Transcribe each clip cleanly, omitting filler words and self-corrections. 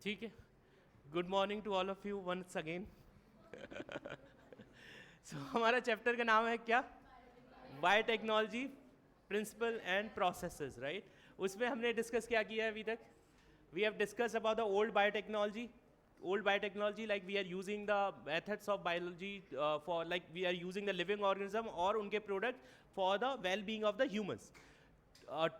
ठीक है. Good morning to all of you once again. So हमारा चैप्टर का नाम है क्या? Biotechnology principle and processes, right. उसमें हमने डिस्कस क्या किया है अभी तक? We have discuss about the old biotechnology, like we are using the methods of biology for, like we are using the living organism और उनके product for the well-being of the humans.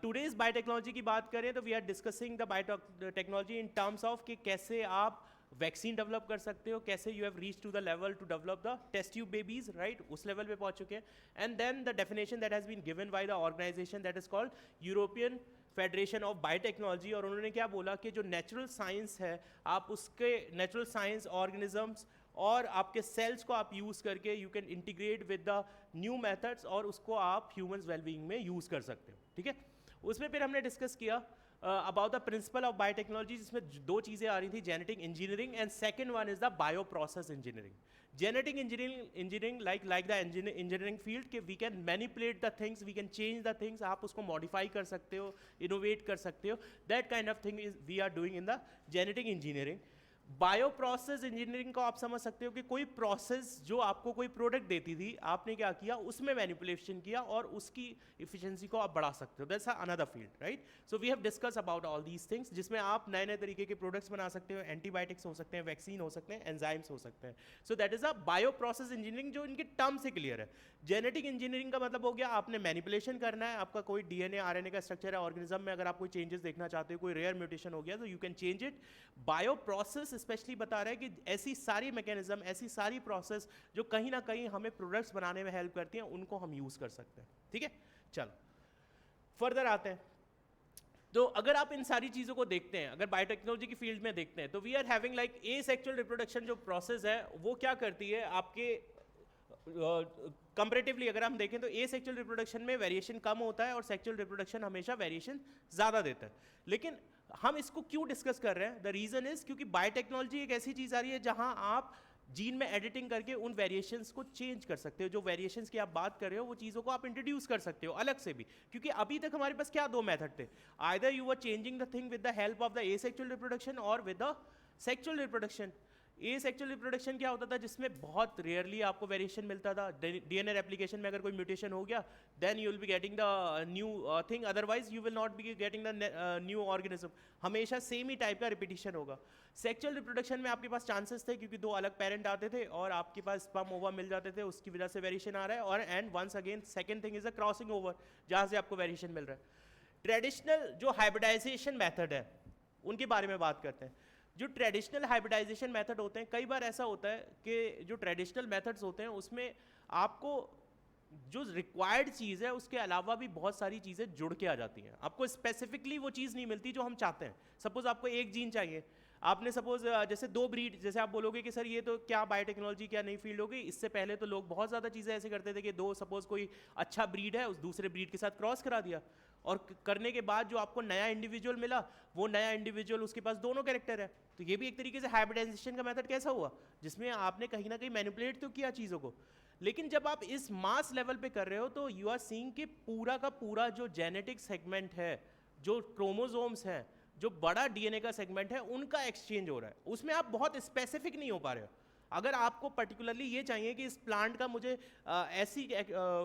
Today's biotechnology की बात करें तो we are discussing the biotechnology in terms of कि कैसे आप vaccine develop कर सकते हो, कैसे you have reach to the level to develop the test tube babies, right. उस लेवल पे पहुंच चुके हैं. And then the definition that has been given by the organization that is called European Federation of biotechnology. और उन्होंने क्या बोला कि जो नेचुरल साइंस है, आप उसके नेचुरल साइंस ऑर्गेनिजम्स और आपके सेल्स को आप यूज़ करके you can integrate with the new methods और उसको आप ह्यूमंस वेलबींग में यूज़ कर सकते हो. ठीक है. उसमें फिर हमने डिस्कस किया about the principle of biotechnology, जिसमें दो चीज़ें आ रही थी, genetic engineering and second one is the bio process engineering. Genetic engineering like the engineering field के we can manipulate the things, we can change the things, आप उसको modify कर सकते हो, इनोवेट कर सकते हो. That kind of thing is we are doing in the genetic engineering. Bio process engineering को आप समझ सकते हो कि कोई प्रोसेस जो आपको कोई प्रोडक्ट देती थी, आपने क्या किया, उसमें मैनिपुलेशन किया और उसकी इफिशिएंसी को आप बढ़ा सकते हो. That's another field, right. So we have discuss about all these things, जिसमें आप नए नए तरीके के प्रोडक्ट्स बना सकते हो. एंटीबायोटिक्स हो सकते हैं, वैक्सीन हो सकते हैं, एंजाइम्स हो सकते हैं. So that is a bio process engineering जो इनके टर्म से क्लियर है. जेनेटिक इंजीनियरिंग का मतलब हो गया आपने मैनिपुलेशन करना है, आपका कोई डीएनए आरएनए का स्ट्रक्चर है ऑर्गेनिज्म में, अगर आप कोई चेंजेस देखना चाहते हो, कोई रेयर म्यूटेशन हो गया तो you can change it. Bio process specially बता रहा है कि ऐसी सारी मैकेनिज्म, ऐसी सारी प्रोसेस जो कहीं ना कहीं हमें प्रोडक्ट्स बनाने में हेल्प करती हैं, उनको हम यूज कर सकते हैं. ठीक है. चलो फर्दर आते हैं. तो अगर आप इन सारी चीज़ों को देखते हैं, अगर बायोटेक्नोलॉजी की फील्ड में देखते हैं, तो we are having like asexual reproduction जो प्रोसेस है वो क्या करती है आपके कंपैरेटिवली अगर हम देखें तो एसेक्सुअल रिप्रोडक्शन में वेरिएशन कम होता है और सेक्सुअल रिप्रोडक्शन हमेशा वेरिएशन ज़्यादा देता है. लेकिन हम इसको क्यों डिस्कस कर रहे हैं? द रीज़न इज क्योंकि बायोटेक्नोलॉजी एक ऐसी चीज़ आ रही है जहां आप जीन में एडिटिंग करके उन वेरिएशंस को चेंज कर सकते हो. जो वेरिएशंस की आप बात कर रहे हो वो चीज़ों को आप इंट्रोड्यूस कर सकते हो अलग से भी, क्योंकि अभी तक हमारे पास क्या दो मेथड थे, either you were changing the thing with the help of the asexual reproduction और with the sexual reproduction. Asexual reproduction क्या होता था, जिसमें बहुत रेयरली आपको वेरिएशन मिलता था. डीएनए रेप्लिकेशन में अगर कोई म्यूटेशन हो गया then you will be getting the new thing, otherwise you will not be getting the new organism. हमेशा सेम ही टाइप का रिपीटिशन होगा. सेक्सुअल रिप्रोडक्शन में आपके पास चांसेस थे क्योंकि दो अलग पेरेंट आते थे और आपके पास स्पर्म ओवा मिल जाते थे, उसकी वजह से वेरिएशन आ रहा है. और and once again second thing is a crossing over, जहाँ से आपको वेरिएशन मिल रहा है. ट्रेडिशनल जो हाइब्रिडाइजेशन मेथड है उनके बारे में बात करते हैं. जो ट्रेडिशनल हाइब्रिडाइजेशन मेथड होते हैं, कई बार ऐसा होता है कि जो ट्रेडिशनल मेथड्स होते हैं उसमें आपको जो रिक्वायर्ड चीज़ है उसके अलावा भी बहुत सारी चीज़ें जुड़ के आ जाती हैं. आपको स्पेसिफिकली वो चीज़ नहीं मिलती जो हम चाहते हैं. सपोज आपको एक जीन चाहिए, आपने सपोज जैसे दो ब्रीड, जैसे आप बोलोगे कि सर ये तो क्या बायोटेक्नोलॉजी क्या नई फील्ड होगी. इससे पहले तो लोग बहुत ज़्यादा चीज़ें ऐसे करते थे कि दो सपोज कोई अच्छा ब्रीड है उस दूसरे ब्रीड के साथ क्रॉस करा दिया और करने के बाद जो आपको नया इंडिविजुअल मिला वो नया इंडिविजुअल उसके पास दोनों कैरेक्टर है. तो ये भी एक तरीके से हाइब्रिडाइजेशन का मेथड कैसा हुआ, जिसमें आपने कहीं ना कहीं मैनिपुलेट तो किया चीज़ों को. लेकिन जब आप इस मास लेवल पे कर रहे हो तो यू आर सीइंग कि पूरा का पूरा जो जेनेटिक सेगमेंट है, जो क्रोमोसोम्स हैं, जो बड़ा डीएनए का सेगमेंट है, उनका एक्सचेंज हो रहा है. उसमें आप बहुत स्पेसिफिक नहीं हो पा रहे हो. अगर आपको पर्टिकुलरली ये चाहिए कि इस प्लांट का मुझे ऐसी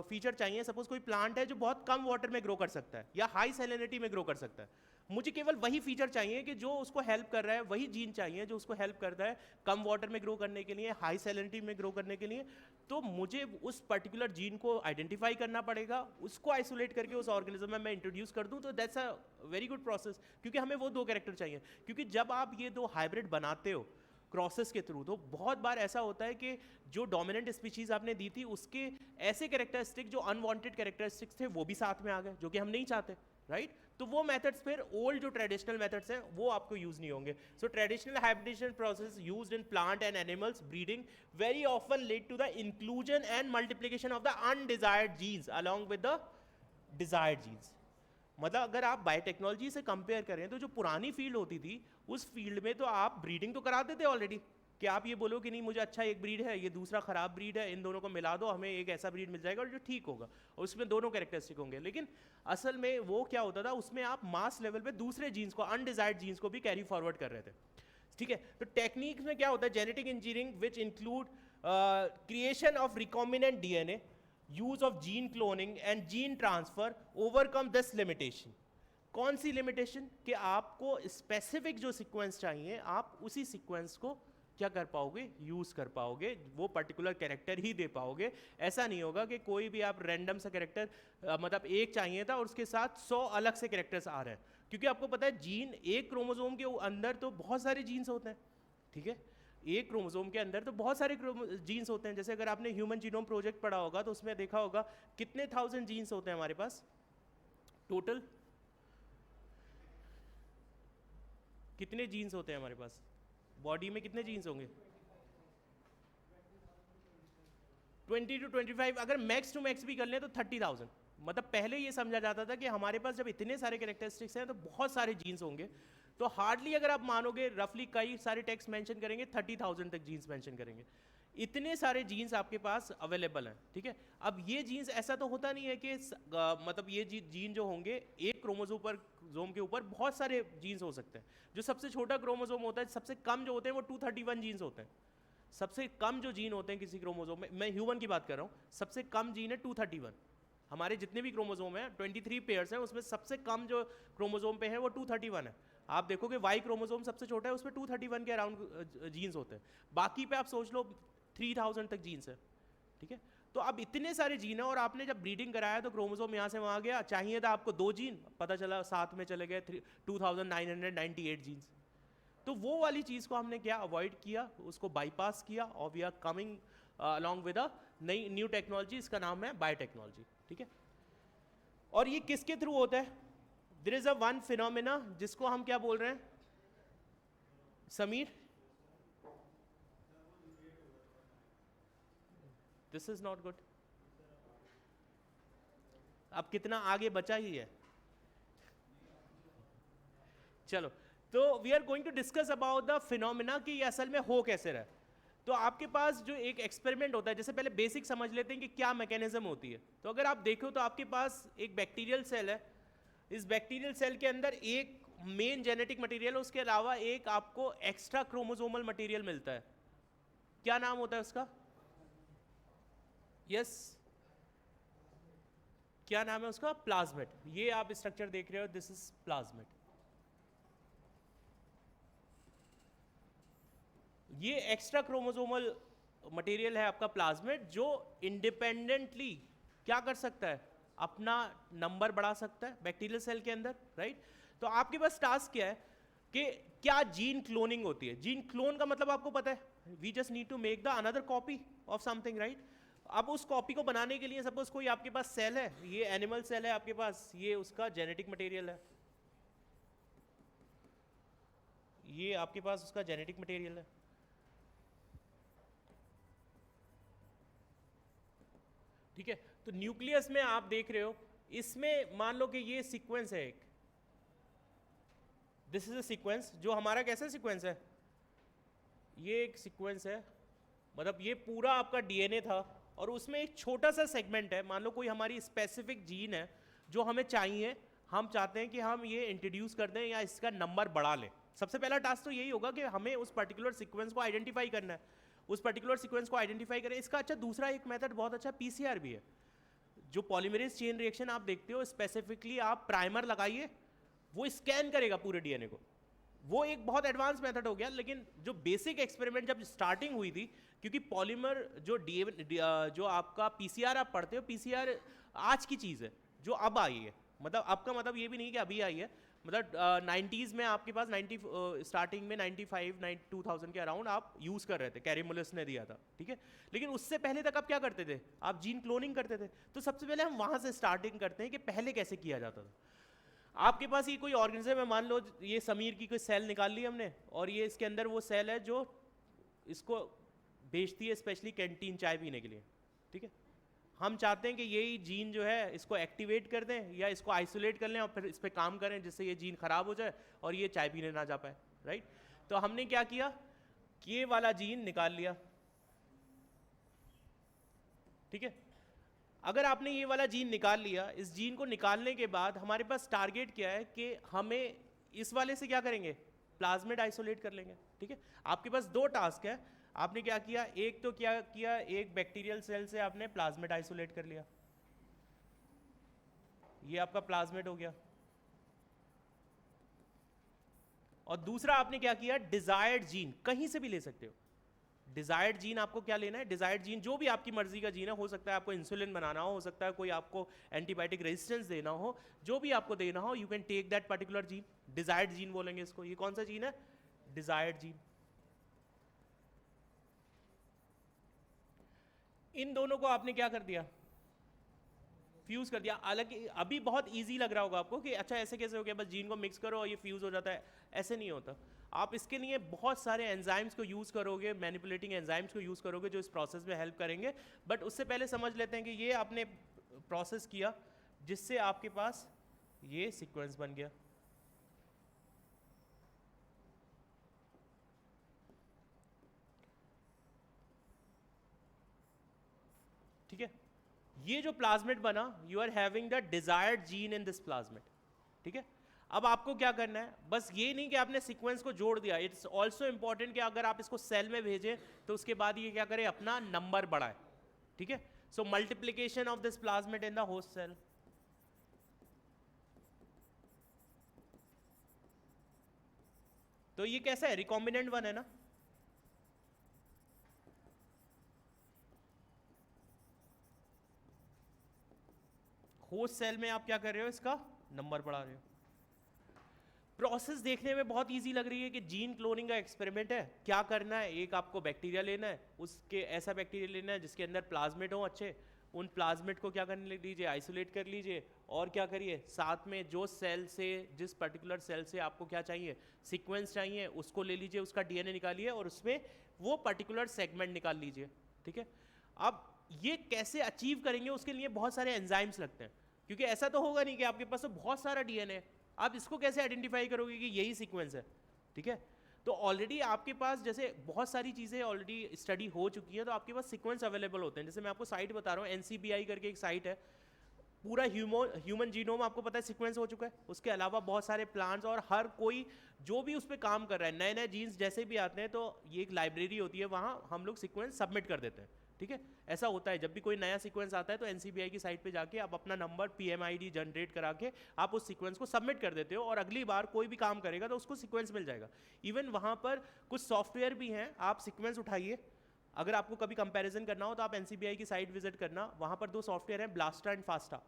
फीचर चाहिए, सपोज कोई प्लांट है जो बहुत कम वाटर में ग्रो कर सकता है या हाई सैलिनिटी में ग्रो कर सकता है, मुझे केवल वही फीचर चाहिए कि जो उसको हेल्प कर रहा है, वही जीन चाहिए जो उसको हेल्प करता है कम वाटर में ग्रो करने के लिए, हाई सैलिनिटी में ग्रो करने के लिए. तो मुझे उस पर्टिकुलर जीन को आइडेंटिफाई करना पड़ेगा, उसको आइसोलेट करके उस ऑर्गेनिज्म में मैं इंट्रोड्यूस कर दूं. तो that's a very good process, क्योंकि हमें वो दो कैरेक्टर चाहिए. क्योंकि जब आप ये दो हाइब्रिड बनाते हो क्रॉसेस के थ्रू, तो बहुत बार ऐसा होता है कि जो डोमिनेंट स्पीशीज आपने दी थी उसके ऐसे कैरेक्टरिस्टिक जो अनवांटेड कैरेक्टरिस्टिक्स थे वो भी साथ में आ गए, जो कि हम नहीं चाहते, राइट. तो वो मेथड्स फिर ओल्ड जो ट्रेडिशनल मेथड्स हैं वो आपको यूज नहीं होंगे. So traditional hybridization process used in plant and animals breeding very often lead to the inclusion and multiplication of the undesired genes along with the desired genes. मतलब अगर आप biotechnology से compare करें तो जो पुरानी फील्ड होती थी उस फील्ड में तो आप ब्रीडिंग तो कराते थे ऑलरेडी, कि आप ये बोलो कि नहीं मुझे अच्छा एक ब्रीड है, ये दूसरा खराब ब्रीड है, इन दोनों को मिला दो हमें एक ऐसा ब्रीड मिल जाएगा और जो ठीक होगा और उसमें दोनों कैरेक्टरिस्टिक होंगे. लेकिन असल में वो क्या होता था, उसमें आप मास लेवल पे दूसरे जीन्स को, अनडिजायर्ड जीन्स को भी कैरी फॉरवर्ड कर रहे थे. ठीक है, तो टेक्निक में क्या होता है, genetic engineering which include creation of recombinant DNA, use of gene cloning and gene transfer, overcome this limitation. कौन सी लिमिटेशन? कि आपको स्पेसिफिक जो सीक्वेंस चाहिए आप उसी सीक्वेंस को क्या कर पाओगे, यूज कर पाओगे, वो पर्टिकुलर कैरेक्टर ही दे पाओगे। ऐसा नहीं होगा कि कोई भी आप रैंडम सा कैरेक्टर मतलब एक चाहिए था और उसके साथ 100 अलग से कैरेक्टर्स आ रहे हैं, क्योंकि आपको पता है जीन, एक क्रोमोसोम के अंदर तो बहुत सारे जीन्स होते हैं। ठीक है, एक क्रोमोसोम के अंदर तो बहुत सारे जीन्स होते हैं। जैसे अगर आपने ह्यूमन जीनोम प्रोजेक्ट पढ़ा होगा तो उसमें देखा होगा कितने 1000 जीन्स होते हैं हमारे पास टोटल, कितने जीन्स होते हैं हमारे पास बॉडी में, कितने जीन्स होंगे? 20 to 25, अगर मैक्स टू मैक्स भी कर लें तो 30,000। मतलब पहले ये समझा जाता था कि हमारे पास जब इतने सारे कैरेक्टरिस्टिक्स हैं तो बहुत सारे जीन्स होंगे, तो हार्डली अगर आप मानोगे रफली कई सारे टेक्स्ट मेंशन करेंगे 30,000 तक जीन्स मेंशन करेंगे। इतने सारे जीन्स आपके पास अवेलेबल हैं। ठीक है, अब ये जीन्स ऐसा तो होता नहीं है कि मतलब ये जीन जो होंगे एक क्रोमोसोम के ऊपर बहुत सारे जीन्स हो सकते हैं। जो सबसे छोटा क्रोमोसोम होता है, सबसे कम जो होते हैं वो 231 जीन्स होते हैं। सबसे कम जो जीन होते हैं किसी क्रोमोसोम में, मैं ह्यूमन की बात कर रहा हूँ, सबसे कम जीन है 231। हमारे जितने भी क्रोमोसोम हैं 23 पेयर्स हैं, उसमें सबसे कम जो क्रोमोसोम पे है वो 231 है। आप देखोगे वाई क्रोमोसोम सबसे छोटा है, उसमें 231 के अराउंड जीन्स होते हैं। बाकी पे आप सोच लो 3000 तक जीन्स है। ठीक है, तो अब इतने सारे जीन है और आपने जब ब्रीडिंग कराया तो क्रोमोसोम यहाँ से वहाँ गया, चाहिए था आपको 2 जीन, पता चला साथ में चले गए 2998 जीन्स। तो वो वाली चीज़ को हमने क्या अवॉइड किया, उसको बाईपास किया, और we are coming along with a नई न्यू टेक्नोलॉजी, इसका नाम है बायोटेक्नोलॉजी। ठीक है, और ये किसके थ्रू होता है? There is a one phenomena जिसको हम क्या बोल रहे हैं Sameer? This is not good. अब कितना आगे बचा ही है, चलो, तो we are going to discuss about the phenomena कि ये असल में हो कैसे रहा है। तो आपके पास जो एक एक्सपेरिमेंट होता है, जैसे पहले बेसिक समझ लेते हैं कि क्या मैकेनिज्म होती है। तो अगर आप देखो तो आपके पास एक बैक्टीरियल सेल है, इस बैक्टीरियल सेल के अंदर एक मेन जेनेटिक मटेरियल, उसके अलावा एक आपको एक्स्ट्रा क्रोमोसोमल मटेरियल मिलता है। क्या नाम होता है उसका? यस, क्या नाम है उसका? प्लाज्मिड। ये आप स्ट्रक्चर देख रहे हो, दिस इज प्लाज्मिड। ये एक्स्ट्रा क्रोमोसोमल मटेरियल है आपका प्लाज्मिड, जो इंडिपेंडेंटली क्या कर सकता है, अपना नंबर बढ़ा सकता है बैक्टीरियल सेल के अंदर, राइट। तो आपके पास टास्क क्या है कि क्या जीन क्लोनिंग होती है। जीन क्लोन का मतलब आपको पता है, we just need to make the another copy of something, right. अब उस कॉपी को बनाने के लिए सपोज कोई आपके पास सेल है, ये एनिमल सेल है आपके पास, ये उसका जेनेटिक मटेरियल है, ये आपके पास उसका जेनेटिक मटेरियल है। ठीक है, तो न्यूक्लियस में आप देख रहे हो, इसमें मान लो कि ये सीक्वेंस है एक, दिस इज अ सीक्वेंस, जो हमारा कैसा सीक्वेंस है, ये एक सीक्वेंस है, मतलब ये पूरा आपका डीएनए था और उसमें एक छोटा सा सेगमेंट है, मान लो कोई हमारी स्पेसिफिक जीन है जो हमें चाहिए, हम चाहते हैं कि हम ये इंट्रोड्यूस कर दें या इसका नंबर बढ़ा लें। सबसे पहला टास्क तो यही होगा कि हमें उस पर्टिकुलर सीक्वेंस को आइडेंटिफाई करना है, उस पर्टिकुलर सीक्वेंस को आइडेंटिफाई करें। इसका अच्छा दूसरा एक मेथड बहुत अच्छा पीसीआर भी है, जो पॉलीमरेज चेन रिएक्शन आप देखते हो, स्पेसिफिकली आप प्राइमर लगाइए, वो स्कैन करेगा पूरे डीएनए को। वो एक बहुत एडवांस मेथड हो गया, लेकिन जो बेसिक एक्सपेरिमेंट जब स्टार्टिंग हुई थी, क्योंकि पॉलीमर जो जो आपका पीसीआर आप पढ़ते हो, पीसीआर आज की चीज़ है जो अब आई है, मतलब अब का मतलब ये भी नहीं कि अभी आई है, मतलब 90s में आपके पास स्टार्टिंग में 2000 के अराउंड आप यूज़ कर रहे थे, कैरीमुलस ने दिया था। ठीक है, लेकिन उससे पहले तक आप क्या करते थे, आप जीन क्लोनिंग करते थे। तो सबसे पहले हम वहाँ से स्टार्टिंग करते हैं कि पहले कैसे किया जाता था। आपके पास ये कोई ऑर्गेनिज्म है, मान लो ये समीर की कोई सेल निकाल ली हमने, और ये इसके अंदर वो सेल है जो इसको बेचती है स्पेशली कैंटीन चाय पीने के लिए। ठीक है, हम चाहते हैं कि यही जीन जो है इसको एक्टिवेट कर दें या इसको आइसोलेट कर लें और फिर इस पर काम करें जिससे ये जीन खराब हो जाए और ये चाय पीने ना जा पाए, राइट। तो हमने क्या किया कि ये वाला जीन निकाल लिया। ठीक है, अगर आपने ये वाला जीन निकाल लिया, इस जीन को निकालने के बाद हमारे पास टारगेट क्या है कि हमें इस वाले से क्या करेंगे, प्लाज्मिड आइसोलेट कर लेंगे, ठीक है। आपके पास दो टास्क है, आपने क्या किया, एक तो क्या किया, एक बैक्टीरियल सेल से आपने प्लाज्मिड आइसोलेट कर लिया, ये आपका प्लाज्मिड हो गया, और दूसरा आपने क्या किया, डिजायर्ड जीन, कहीं से भी ले सकते हो, डिजायर्ड जीन आपको क्या लेना है, डिजायर्ड जीन जो भी आपकी मर्जी का जीन है, हो सकता है आपको इंसुलिन बनाना हो सकता है कोई आपको एंटीबायोटिक रेजिस्टेंस देना हो, जो भी आपको देना हो, you can take that particular gene, desired gene बोलेंगे इसको। ये कौन सा जीन है, डिजायर्ड जीन। इन दोनों को आपने क्या कर दिया, फ्यूज कर दिया। हालांकि अभी बहुत इजी लग रहा होगा आपको कि अच्छा ऐसे कैसे हो गया, बस जीन को मिक्स करो और ये फ्यूज हो जाता है, ऐसे नहीं होता। आप इसके लिए बहुत सारे एंजाइम्स को यूज़ करोगे, मैनिपुलेटिंग एंजाइम्स को यूज़ करोगे जो इस प्रोसेस में हेल्प करेंगे। बट उससे पहले समझ लेते हैं कि ये आपने प्रोसेस किया जिससे आपके पास ये सीक्वेंस बन गया, ठीक है। ये जो प्लाज्मिड बना, you are having the desired gene in this plasmid, ठीक है। अब आपको क्या करना है, बस ये नहीं कि आपने सीक्वेंस को जोड़ दिया, इट्स ऑल्सो इंपॉर्टेंट कि अगर आप इसको सेल में भेजें तो उसके बाद ये क्या करे, अपना नंबर बढ़ाए, ठीक है। So multiplication of this plasmid in the host cell, तो ये कैसा है, रिकॉम्बिनेंट वन है ना, होस्ट सेल में आप क्या कर रहे हो, इसका नंबर बढ़ा रहे हो। प्रोसेस देखने में बहुत इजी लग रही है कि जीन क्लोनिंग का एक्सपेरिमेंट है। क्या करना है, एक आपको बैक्टीरिया लेना है, उसके ऐसा बैक्टीरिया लेना है जिसके अंदर प्लाज्मिड हो अच्छे, उन प्लाज्मिड को क्या करने लीजिए, आइसोलेट कर लीजिए, और क्या करिए साथ में जो सेल से, जिस पर्टिकुलर सेल से आपको क्या चाहिए, सीक्वेंस चाहिए, उसको ले लीजिए, उसका डीएनए निकालिए और उसमें वो पर्टिकुलर सेगमेंट निकाल लीजिए, ठीक है। अब ये कैसे अचीव करेंगे, उसके लिए बहुत सारे एंजाइम्स लगते हैं, क्योंकि ऐसा तो होगा नहीं कि आपके पास तो बहुत सारा डीएनए है, आप इसको कैसे आइडेंटिफाई करोगे कि यही सीक्वेंस है, ठीक है। तो ऑलरेडी आपके पास जैसे बहुत सारी चीज़ें ऑलरेडी स्टडी हो चुकी है, तो आपके पास सीक्वेंस अवेलेबल होते हैं। जैसे मैं आपको साइट बता रहा हूँ, NCBI करके एक साइट है, पूरा ह्यूमन जीनोम आपको पता है सीक्वेंस हो चुका है। उसके अलावा बहुत सारे प्लांट्स, और हर कोई जो भी उस पर काम कर रहा है, नए नए जीन्स जैसे भी आते हैं, तो ये एक लाइब्रेरी होती है, वहाँ हम लोग सीक्वेंस सबमिट कर देते हैं, ठीक है। ऐसा होता है, जब भी कोई नया सीक्वेंस आता है तो NCBI की साइट पे जाके आप अपना नंबर PMID जनरेट करा के आप उस सीक्वेंस को सबमिट कर देते हो, और अगली बार कोई भी काम करेगा तो उसको सीक्वेंस मिल जाएगा। इवन वहाँ पर कुछ सॉफ्टवेयर भी हैं, आप सीक्वेंस उठाइए, अगर आपको कभी कंपैरिजन करना हो तो आप NCBI की साइट विजिट करना, वहाँ पर दो सॉफ्टवेयर हैं, ब्लास्टा एंड फास्टा,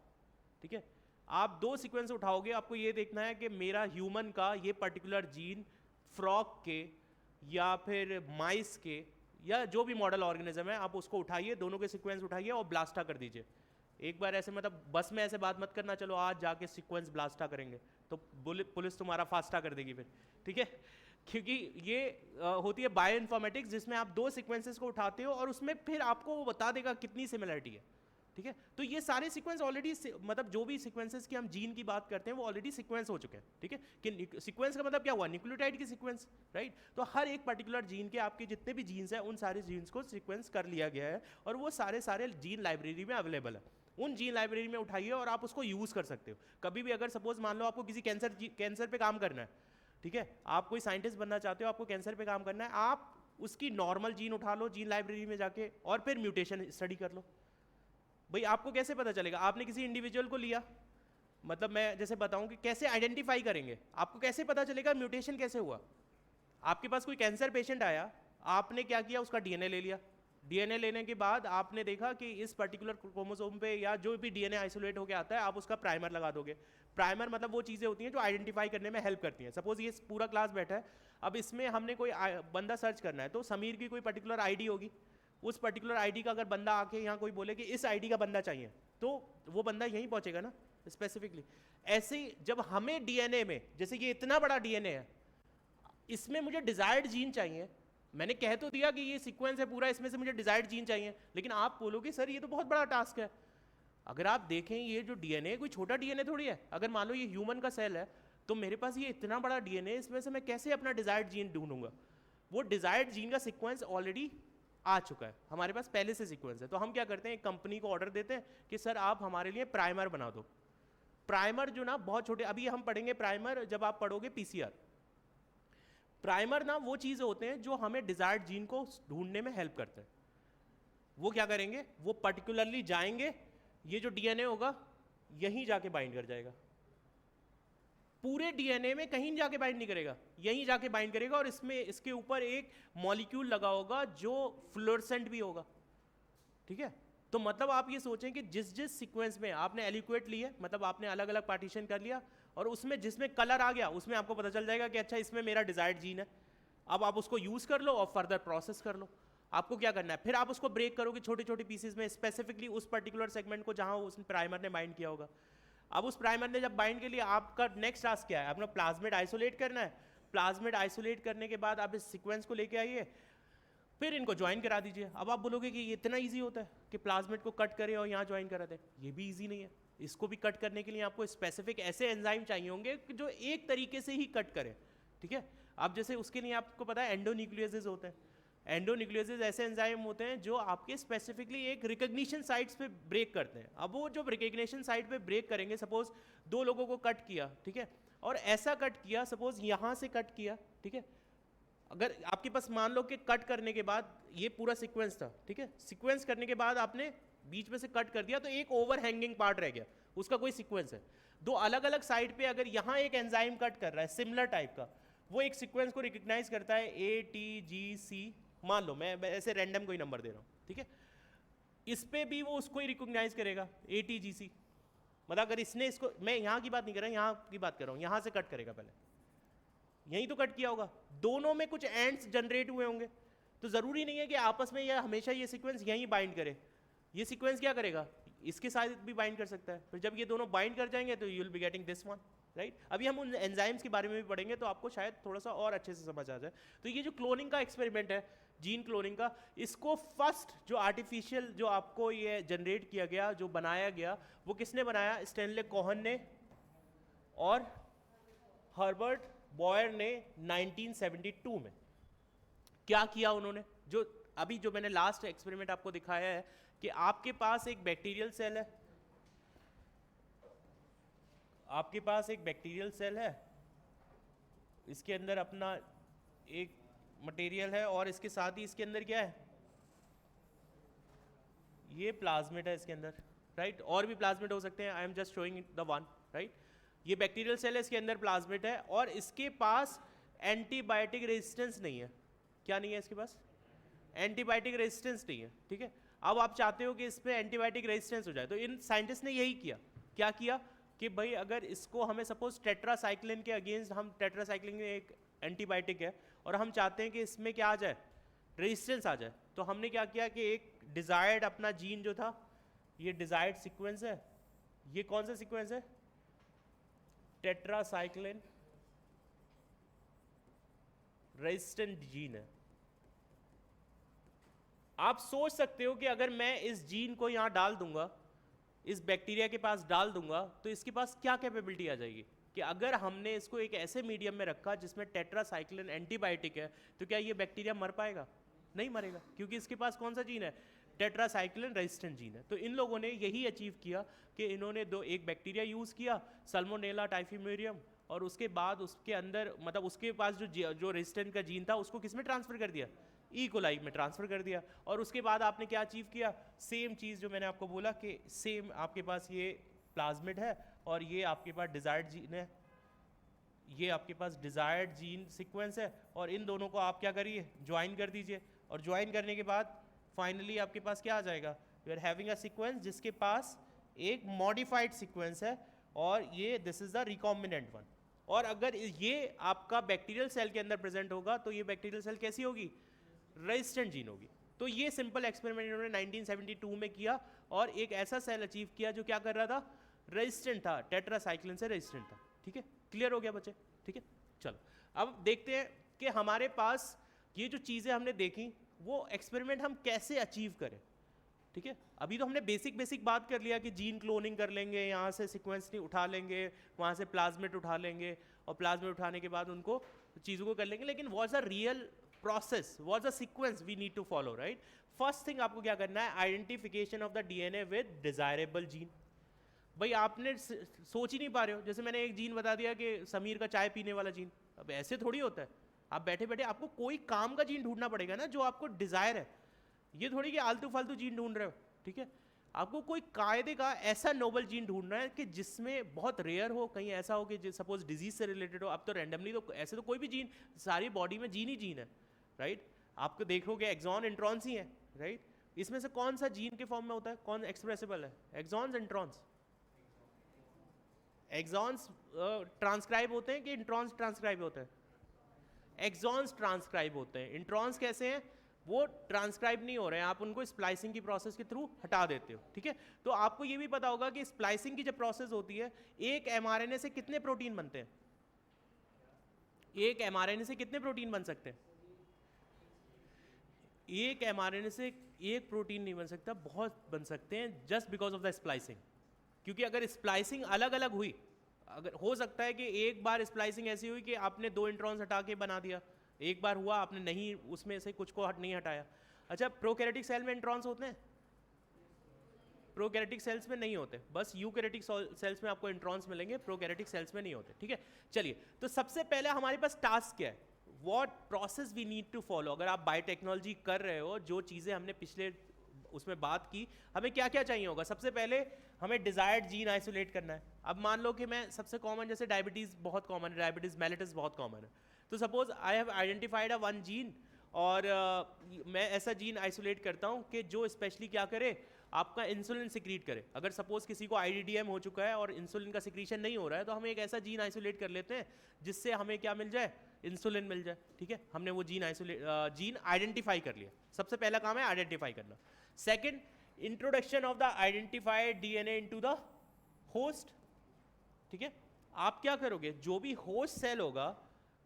ठीक है। आप दो सीक्वेंस उठाओगे, आपको ये देखना है कि मेरा ह्यूमन का ये पर्टिकुलर जीन फ्रॉग के या फिर माइस के या जो भी मॉडल ऑर्गेनिज्म है, आप उसको उठाइए, दोनों के सीक्वेंस उठाइए और ब्लास्टा कर दीजिए। एक बार ऐसे मतलब बस में ऐसे बात मत करना, चलो आज जाके सीक्वेंस ब्लास्टा करेंगे, तो पुलिस तुम्हारा फास्टा कर देगी फिर, ठीक है। क्योंकि ये होती है बायो इन्फॉर्मेटिक्स, जिसमें आप दो सीक्वेंसेस को उठाते हो और उसमें फिर आपको वो बता देगा कितनी सिमिलरिटी है, ठीक है। तो ये सारे सीक्वेंस ऑलरेडी, मतलब जो भी सीक्वेंसेस की हम जीन की बात करते हैं वो ऑलरेडी सीक्वेंस हो चुके हैं, ठीक है। कि सीक्वेंस का मतलब क्या हुआ, न्यूक्लियोटाइड की सीक्वेंस, राइट। तो हर एक पर्टिकुलर जीन के आपके जितने भी जीन्स हैं, उन सारे जीन्स को सीक्वेंस कर लिया गया है, और वो सारे सारे जीन लाइब्रेरी में अवेलेबल है। उन जीन लाइब्रेरी में उठाइए और आप उसको यूज़ कर सकते हो। कभी भी अगर सपोज मान लो आपको किसी कैंसर पे काम करना है, ठीक है, आप कोई साइंटिस्ट बनना चाहते हो, आपको कैंसर पे काम करना है, आप उसकी नॉर्मल जीन उठा लो जीन लाइब्रेरी में जाके, और फिर म्यूटेशन स्टडी कर लो। भाई आपको कैसे पता चलेगा, आपने किसी इंडिविजुअल को लिया, मतलब मैं जैसे बताऊं कि कैसे आइडेंटिफाई करेंगे, आपको कैसे पता चलेगा म्यूटेशन कैसे हुआ। आपके पास कोई कैंसर पेशेंट आया, आपने क्या किया, उसका डीएनए ले लिया, डीएनए लेने के बाद आपने देखा कि इस पर्टिकुलर क्रोमोसोम पे या जो भी डीएनए आइसोलेट होकर आता है, आप उसका प्राइमर लगा दोगे। प्राइमर मतलब वो चीज़ें होती हैं जो आइडेंटिफाई करने में हेल्प करती हैं। सपोज ये पूरा क्लास बैठा है, अब इसमें हमने कोई बंदा सर्च करना है, तो समीर की कोई पर्टिकुलर आईडी होगी, उस पर्टिकुलर आईडी का अगर बंदा आके यहाँ कोई बोले कि इस आईडी का बंदा चाहिए, तो वो बंदा यहीं पहुंचेगा ना स्पेसिफिकली। ऐसे ही जब हमें डीएनए में, जैसे ये इतना बड़ा डीएनए है, इसमें मुझे डिजायर्ड जीन चाहिए, मैंने कह तो दिया कि ये सीक्वेंस है पूरा, इसमें से मुझे डिजायर्ड जीन चाहिए, लेकिन आप बोलोगे सर ये तो बहुत बड़ा टास्क है। अगर आप देखें ये जो डीएनए कोई छोटा डीएनए थोड़ी है, अगर मान लो ये ह्यूमन का सेल है, तो मेरे पास ये इतना बड़ा डीएनए, इसमें से मैं कैसे अपना डिजायर्ड जीन ढूंढूंगा। वो डिजायर्ड जीन का सीक्वेंस ऑलरेडी आ चुका है, हमारे पास पहले से सीक्वेंस है। तो हम क्या करते हैं, एक कंपनी को ऑर्डर देते हैं कि सर आप हमारे लिए प्राइमर बना दो। प्राइमर जो ना बहुत छोटे, अभी हम पढ़ेंगे प्राइमर जब आप पढ़ोगे पीसीआर। प्राइमर ना वो चीज़ होते हैं जो हमें डिजायर्ड जीन को ढूंढने में हेल्प करते हैं। वो क्या करेंगे, वो पर्टिकुलरली जाएंगे, ये जो डीएनए होगा यहीं जाके बाइंड कर जाएगा, पूरे डीएनए में कहीं जाके बाइंड नहीं करेगा, यहीं जाके बाइंड करेगा, और इसमें इसके ऊपर एक मॉलिक्यूल लगा होगा जो फ्लोरेसेंट भी होगा, ठीक है। तो मतलब आप ये सोचें कि जिस जिस सीक्वेंस में आपने एलिक्वेट ली है, मतलब आपने अलग अलग पार्टीशन कर लिया, और उसमें जिसमें कलर आ गया उसमें आपको पता चल जाएगा कि अच्छा इसमें मेरा डिजायर्ड जीन है। अब आप उसको यूज कर लो और फर्दर प्रोसेस कर लो। आपको क्या करना है, फिर आप उसको ब्रेक करोगे छोटे छोटे पीसेस में, स्पेसिफिकली उस पर्टिकुलर सेगमेंट को जहां उस प्राइमर ने बाइंड किया होगा। अब उस प्राइमर ने जब बाइंड के लिए आपका नेक्स्ट टास्क क्या है, अपना प्लाज्मिड आइसोलेट करना है। प्लाज्मिड आइसोलेट करने के बाद आप इस सीक्वेंस को लेके आइए, फिर इनको ज्वाइन करा दीजिए। अब आप बोलोगे कि ये इतना इजी होता है कि प्लाज्मिड को कट करें और यहाँ ज्वाइन करा दें, ये भी इजी नहीं है। इसको भी कट करने के लिए आपको स्पेसिफिक ऐसे एंजाइम चाहिए होंगे जो एक तरीके से ही कट करें, ठीक है। अब जैसे उसके लिए आपको पता है एंडोन्यूक्लियोसिस होते हैं। एंडोन्यूक्लियोसिस ऐसे एंजाइम होते हैं जो आपके स्पेसिफिकली एक रिकग्निशन साइट्स पे ब्रेक करते हैं। अब वो जो रिकग्निशन साइट पे ब्रेक करेंगे, सपोज दो लोगों को कट किया, ठीक है, और ऐसा कट किया, सपोज यहाँ से कट किया, ठीक है। अगर आपके पास मान लो कि कट करने के बाद ये पूरा सीक्वेंस था, ठीक है, सीक्वेंस करने के बाद आपने बीच में से कट कर दिया तो एक ओवर हैंगिंग पार्ट रह गया, उसका कोई सीक्वेंस है। दो अलग अलग साइड पे अगर यहाँ एक एंजाइम कट कर रहा है सिमिलर टाइप का, वो एक सीक्वेंस को रिकग्नाइज करता है ATGC, मान लो मैं ऐसे रैंडम कोई नंबर दे रहा हूँ, ठीक है, इस पे भी वो उसको ही रिकग्नाइज करेगा ATGC। मतलब अगर इसने इसको, मैं यहाँ की बात नहीं कर रहा, यहाँ की बात कर रहा हूँ, यहाँ से कट करेगा, पहले यहीं तो कट किया होगा, दोनों में कुछ एंड्स जनरेट हुए होंगे, तो जरूरी नहीं है कि आपस में यह हमेशा ये सीक्वेंस यहीं बाइंड करे। ये सीक्वेंस क्या करेगा, इसके साथ भी बाइंड कर सकता है, फिर जब ये दोनों बाइंड कर जाएंगे तो you will be getting this one, right. अभी हम उन एंजाइम्स के बारे में भी पढ़ेंगे तो आपको शायद थोड़ा सा और अच्छे से समझ आ जाए। तो ये जो क्लोनिंग का एक्सपेरिमेंट है, जीन क्लोनिंग का, इसको फर्स्ट जो आर्टिफिशियल जो आपको ये जनरेट किया गया, जो बनाया गया, वो किसने बनाया, स्टैनले कोहन ने और हर्बर्ट बॉयर ने 1972 में। क्या किया उन्होंने, जो अभी जो मैंने लास्ट एक्सपेरिमेंट आपको दिखाया है कि आपके पास एक बैक्टीरियल सेल है, आपके पास एक बैक्टीरियल सेल है, इसके अंदर अपना एक मटेरियल है और इसके साथ ही इसके अंदर क्या है, ये प्लाज्मिड है इसके अंदर, राइट। और भी प्लाज्मिड हो सकते हैं, I am just showing the one, right. ये बैक्टीरियल सेल है, इसके अंदर प्लाज्मिड है और इसके पास एंटीबायोटिक रेजिस्टेंस नहीं है। क्या नहीं है इसके पास, एंटीबायोटिक रेजिस्टेंस नहीं है, ठीक है। अब आप चाहते हो कि इस पे एंटीबायोटिक रेजिस्टेंस हो जाए, तो इन साइंटिस्ट ने यही किया। क्या किया कि भाई अगर इसको हमें सपोज टेट्रासाइक्लिन के अगेंस्ट, हम टेट्रासाइक्लिन एक एंटीबायोटिक है और हम चाहते हैं कि इसमें क्या आ जाए, रेजिस्टेंस आ जाए, तो हमने क्या किया कि एक डिजायर्ड अपना जीन जो था, ये डिजायर्ड सीक्वेंस है, ये कौन सा सीक्वेंस है, टेट्रासाइक्लिन रेजिस्टेंट जीन है। आप सोच सकते हो कि अगर मैं इस जीन को यहां डाल दूंगा, इस बैक्टीरिया के पास डाल दूंगा, तो इसके पास क्या कैपेबिलिटी आ जाएगी कि अगर हमने इसको एक ऐसे मीडियम में रखा जिसमें टेट्रासाइक्लिन एंटीबायोटिक है, तो क्या ये बैक्टीरिया मर पाएगा, नहीं मरेगा, क्योंकि इसके पास कौन सा जीन है, टेट्रासाइक्लिन रेजिस्टेंट जीन है। तो इन लोगों ने यही अचीव किया कि इन्होंने एक बैक्टीरिया यूज किया, सल्मोनेला टाइफिम्यूरियम, और उसके बाद उसके अंदर, मतलब उसके पास जो रेजिस्टेंट का जीन था उसको किस में ट्रांसफर कर दिया, ई कोलाई में ट्रांसफर कर दिया। और उसके बाद आपने क्या अचीव किया, सेम चीज़ जो मैंने आपको बोला कि सेम आपके पास ये प्लाज्मिड है और ये आपके पास डिजायर्ड जीन है, ये आपके पास डिजायर्ड जीन सीक्वेंस है, और इन दोनों को आप क्या करिए, ज्वाइन कर दीजिए। और ज्वाइन करने के बाद फाइनली आपके पास क्या आ जाएगा, you are having a sequence जिसके पास एक मॉडिफाइड सीक्वेंस है, और ये this is the recombinant one. और अगर ये आपका बैक्टीरियल सेल के अंदर प्रेजेंट होगा तो ये बैक्टीरियल सेल कैसी होगी, रेजिस्टेंट जीन होगी। तो ये सिंपल एक्सपेरिमेंट इन्होंने 1972 में किया और एक ऐसा सेल अचीव किया जो क्या कर रहा था, रेजिस्टेंट था, टेट्रासाइक्लिन से रेजिस्टेंट था, ठीक है। क्लियर हो गया बच्चे, ठीक है। चलो अब देखते हैं कि हमारे पास ये जो चीज़ें हमने देखी वो एक्सपेरिमेंट हम कैसे अचीव करें, ठीक है। अभी तो हमने बेसिक बात कर लिया कि जीन क्लोनिंग कर लेंगे, यहाँ से सीक्वेंस नहीं उठा लेंगे, वहाँ से प्लाज्मिड उठा लेंगे, और प्लाज्मिड उठाने के बाद उनको चीज़ों को कर लेंगे। लेकिन what's a real process, what's a sequence we need to follow, right. First thing आपको क्या करना है, identification of the DNA with desirable gene. भाई आपने सोच ही नहीं पा रहे हो, जैसे मैंने एक जीन बता दिया कि समीर का चाय पीने वाला जीन, अब ऐसे थोड़ी होता है, आप बैठे बैठे आपको कोई काम का जीन ढूंढना पड़ेगा ना जो आपको डिजायर है, ये थोड़ी कि आलतू फालतू जीन ढूंढ रहे हो, ठीक है। आपको कोई कायदे का ऐसा नोबल जीन ढूंढना है कि जिसमें बहुत रेयर हो, कहीं ऐसा हो कि सपोज डिजीज से रिलेटेड हो। अब तो रैंडमली तो ऐसे तो कोई भी जीन, सारी बॉडी में जीन ही जीन है, राइट। आपको देखोगे एक्सॉन इंट्रॉन्स ही है, राइट। इसमें से कौन सा जीन के फॉर्म में होता है, कौन एक्सप्रेसिबल है, एक्सॉन्स इंट्रॉन्स? एक्सॉन्स ट्रांसक्राइब होते हैं कि इंट्रॉन्स ट्रांसक्राइब होते हैं? एक्सॉन्स ट्रांसक्राइब होते हैं। इंट्रॉन्स कैसे हैं, वो ट्रांसक्राइब नहीं हो रहे हैं, आप उनको स्प्लाइसिंग की प्रोसेस के थ्रू हटा देते हो, ठीक है। तो आपको ये भी पता होगा कि स्प्लाइसिंग की जब प्रोसेस होती है, एक एमआरएनए से कितने प्रोटीन बनते हैं? एक एमआरएनए से कितने प्रोटीन बन सकते हैं? एक एमआरएनए से एक प्रोटीन नहीं बन सकता, बहुत बन सकते हैं, just because of the splicing. क्योंकि अगर स्प्लाइसिंग अलग अलग हुई, अगर हो सकता है कि एक बार स्प्लाइसिंग ऐसी हुई कि आपने 2 इंट्रॉन्स हटा के बना दिया, एक बार हुआ आपने नहीं, उसमें से कुछ को नहीं हटाया। अच्छा, प्रोकैरियोटिक सेल में इंट्रॉन्स होते हैं? प्रोकैरियोटिक सेल्स में नहीं होते, बस यूकैरियोटिक सेल्स में आपको इंट्रॉन्स मिलेंगे, प्रोकैरियोटिक सेल्स में नहीं होते, ठीक है। चलिए, तो सबसे पहले हमारे पास टास्क क्या है, what process we need to follow. अगर आप बायोटेक्नोलॉजी कर रहे हो, जो चीज़ें हमने पिछले उसमें बात की, हमें क्या क्या चाहिए होगा। सबसे पहले हमें डिजायर्ड जीन आइसोलेट करना है। अब मान लो कि मैं सबसे कॉमन, जैसे डायबिटीज़ बहुत कॉमन है, डायबिटीज़ मेलिटस बहुत कॉमन है, तो suppose I have identified a one gene, और मैं ऐसा जीन आइसोलेट करता हूँ कि जो स्पेशली क्या करे, आपका इंसुलिन सिक्रीट करे। अगर सपोज किसी को आईडीडीएम हो चुका है और इंसुलिन का सिक्रीशन नहीं हो रहा है, तो हम एक ऐसा जीन आइसोलेट कर लेते हैं जिससे हमें क्या मिल जाए, इंसुलिन मिल जाए, ठीक है। हमने वो जीन आइडेंटिफाई कर लिया। सबसे पहला काम है आइडेंटिफाई करना। Second, introduction of the identified DNA into the host, ठीक है। आप क्या करोगे, जो भी होस्ट सेल होगा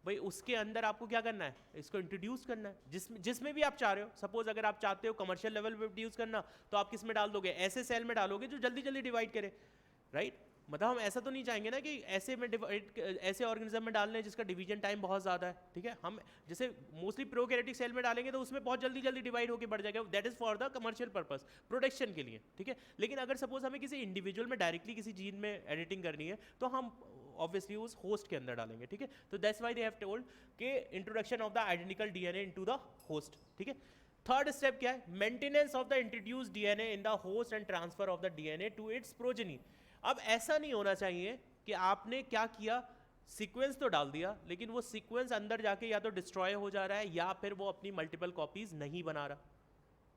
भाई उसके अंदर आपको क्या करना है, इसको इंट्रोड्यूस करना है, जिसमें भी आप चाह रहे हो। सपोज अगर आप चाहते हो कमर्शियल लेवल पे इंट्रोड्यूस करना, तो आप किस में डाल दोगे, ऐसे सेल में डालोगे जो जल्दी जल्दी डिवाइड करे, राइट। मतलब हम ऐसा तो नहीं चाहेंगे ना कि ऐसे में डिवाइड, ऐसे ऑर्गेनिज्म में डालने जिसका डिवीजन टाइम बहुत ज़्यादा है, ठीक है। हम जैसे मोस्टली प्रोकैरियोटिक सेल में डालेंगे तो उसमें बहुत जल्दी जल्दी डिवाइड होकर बढ़ जाएगा, that is for the commercial purpose, production के लिए, ठीक है। लेकिन अगर सपोज हमें किसी इंडिविजुअल में डायरेक्टली किसी जीन में एडिटिंग करनी है, तो हम ऑब्वियसली उस होस्ट के अंदर डालेंगे, ठीक है। तो that's why they have told कि introduction of the identical DNA into the host, ठीक है। थर्ड स्टेप क्या है, maintenance of the introduced DNA in the host and transfer of the DNA to its progeny. अब ऐसा नहीं होना चाहिए कि आपने क्या किया, सीक्वेंस तो डाल दिया, लेकिन वो सीक्वेंस अंदर जाके या तो डिस्ट्रॉय हो जा रहा है या फिर वो अपनी मल्टीपल कॉपीज नहीं बना रहा।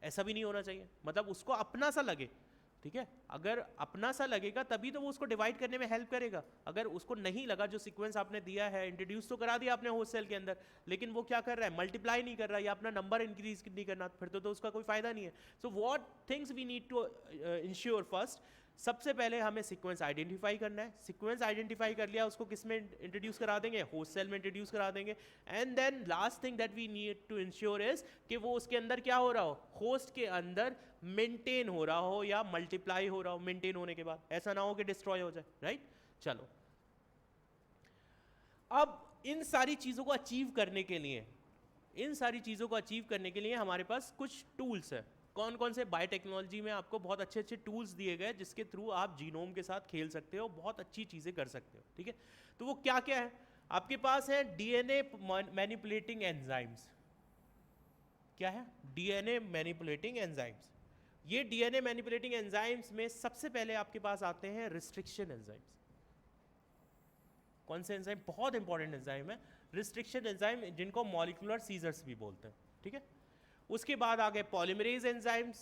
ऐसा भी नहीं होना चाहिए, मतलब उसको अपना सा लगे, ठीक है। अगर अपना सा लगेगा तभी तो वो उसको डिवाइड करने में हेल्प करेगा। अगर उसको नहीं लगा, जो सीक्वेंस आपने दिया है, इंट्रोड्यूस तो करा दिया आपने होस्ट सेल के अंदर, लेकिन वो क्या कर रहा है, मल्टीप्लाई नहीं कर रहा या अपना नंबर इंक्रीज नहीं करना, फिर तो उसका कोई फायदा नहीं है। So what things we need to ensure first, सबसे पहले हमें सीक्वेंस आइडेंटिफाई करना है। सीक्वेंस आइडेंटिफाई कर लिया, उसको किस में इंट्रोड्यूस करा देंगे, होस्ट सेल में इंट्रोड्यूस करा देंगे। And then last thing that we need to ensure is कि वो उसके अंदर क्या हो रहा हो, होस्ट के अंदर मेंटेन हो रहा हो या मल्टीप्लाई हो रहा हो। मेंटेन होने के बाद ऐसा ना हो कि डिस्ट्रॉय हो जाए, राइट। चलो, अब इन सारी चीजों को अचीव करने के लिए, हमारे पास कुछ टूल्स है। कौन कौन से, बायोटेक्नोलॉजी में आपको बहुत अच्छे अच्छे टूल्स दिए गए जिसके थ्रू आप जीनोम के साथ खेल सकते हो, बहुत अच्छी चीज़ें कर सकते हो, ठीक है। तो वो क्या क्या है, आपके पास है डीएनए मैनिपुलेटिंग एंजाइम्स। क्या है, डीएनए मैनिपुलेटिंग एंजाइम्स। ये डीएनए मैनिपुलेटिंग एंजाइम्स में सबसे पहले आपके पास आते हैं रिस्ट्रिक्शन एंजाइम्स। कौन से एंजाइम, बहुत इंपॉर्टेंट एंजाइम है रिस्ट्रिक्शन एंजाइम, जिनको मॉलिक्यूलर सीजर्स भी बोलते हैं, ठीक है। उसके बाद आ गए पॉलीमरेज एंजाइम्स,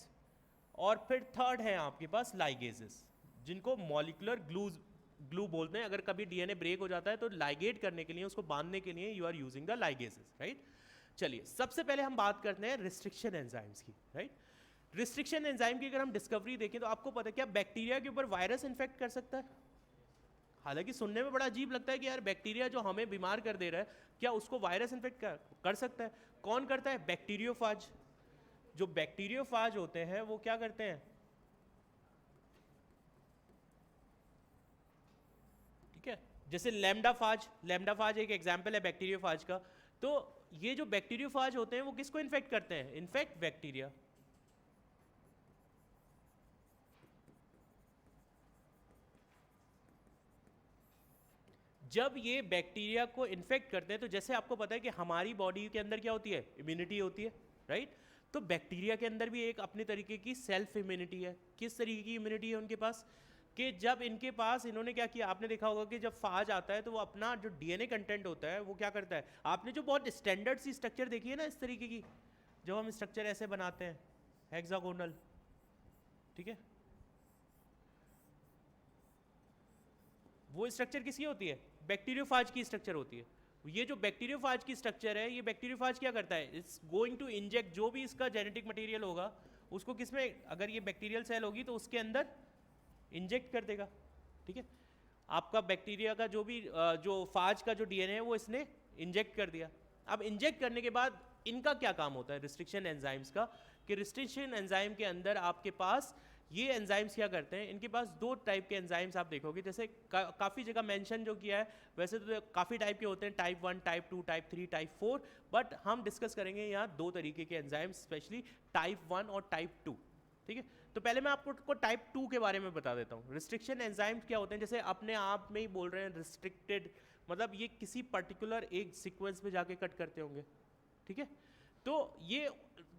और फिर थर्ड है आपके पास लाइगेजेस, जिनको मॉलिक्यूलर ग्लू बोलते हैं। अगर कभी डीएनए ब्रेक हो जाता है तो लाइगेट करने के लिए, उसको बांधने के लिए you are using the ligases, right. चलिए, सबसे पहले हम बात करते हैं रिस्ट्रिक्शन एंजाइम्स की, राइट। रिस्ट्रिक्शन एंजाइम की अगर हम डिस्कवरी देखें तो आपको पता है क्या बैक्टीरिया के ऊपर वायरस इन्फेक्ट कर सकता है। हालांकि सुनने में बड़ा अजीब लगता है कि यार बैक्टीरिया जो हमें बीमार कर दे रहा है, क्या उसको वायरस इन्फेक्ट कर सकता है? कौन करता है? बैक्टीरियोफाज। जो बैक्टीरियोफाज होते हैं वो क्या करते हैं, ठीक है। जैसे लैम्डाफाज एक एग्जाम्पल है बैक्टीरियोफाज का। तो ये जो बैक्टीरियोफाज होते हैं वो किसको इन्फेक्ट करते हैं? In fact bacteria. जब ये बैक्टीरिया को इन्फेक्ट करते हैं, तो जैसे आपको पता है कि हमारी बॉडी के अंदर क्या होती है, इम्यूनिटी होती है, राइट? तो बैक्टीरिया के अंदर भी एक अपने तरीके की सेल्फ इम्यूनिटी है। किस तरीके की इम्यूनिटी है उनके पास, कि जब इनके पास इन्होंने क्या किया, आपने देखा होगा कि जब फाज आता है तो वो अपना जो डीएनए कंटेंट होता है वो क्या करता है, आपने जो बहुत स्टैंडर्ड सी स्ट्रक्चर देखी है ना इस तरीके की, जब हम स्ट्रक्चर ऐसे बनाते हैं हेक्सागोनल, ठीक है, वो स्ट्रक्चर किसकी होती है, बैक्टीरियोफाज की स्ट्रक्चर होती है। ये जो बैक्टीरियोफाज की स्ट्रक्चर है, ये बैक्टीरियोफाज क्या करता है, इट्स गोइंग टू इंजेक्ट जो भी इसका जेनेटिक मटेरियल होगा उसको किसमें, अगर ये बैक्टीरियल सेल होगी तो उसके अंदर इंजेक्ट कर देगा, ठीक है। आपका बैक्टीरिया का जो भी जो फाज का जो डीएनए है वो इसने इंजेक्ट कर दिया। अब इंजेक्ट करने के बाद इनका क्या काम होता है रिस्ट्रिक्शन एंजाइम्स का, कि रिस्ट्रिक्शन एंजाइम के अंदर आपके पास ये एंजाइम्स क्या करते हैं, इनके पास दो टाइप के एंजाइम्स आप देखोगे, जैसे काफ़ी जगह मेंशन जो किया है, वैसे तो काफ़ी टाइप के होते हैं, type 1, type 2, type 3, type 4, but हम डिस्कस करेंगे यहाँ दो तरीके के एंजाइम्स, स्पेशली टाइप 1 और टाइप 2, ठीक है। तो पहले मैं आपको टाइप 2 के बारे में बता देता हूँ। रिस्ट्रिक्शन एंजाइम्स क्या होते हैं, जैसे अपने आप में ही बोल रहे हैं रिस्ट्रिक्टेड, मतलब ये किसी पर्टिकुलर एक सीक्वेंस में जाके कट करते होंगे, ठीक है। तो ये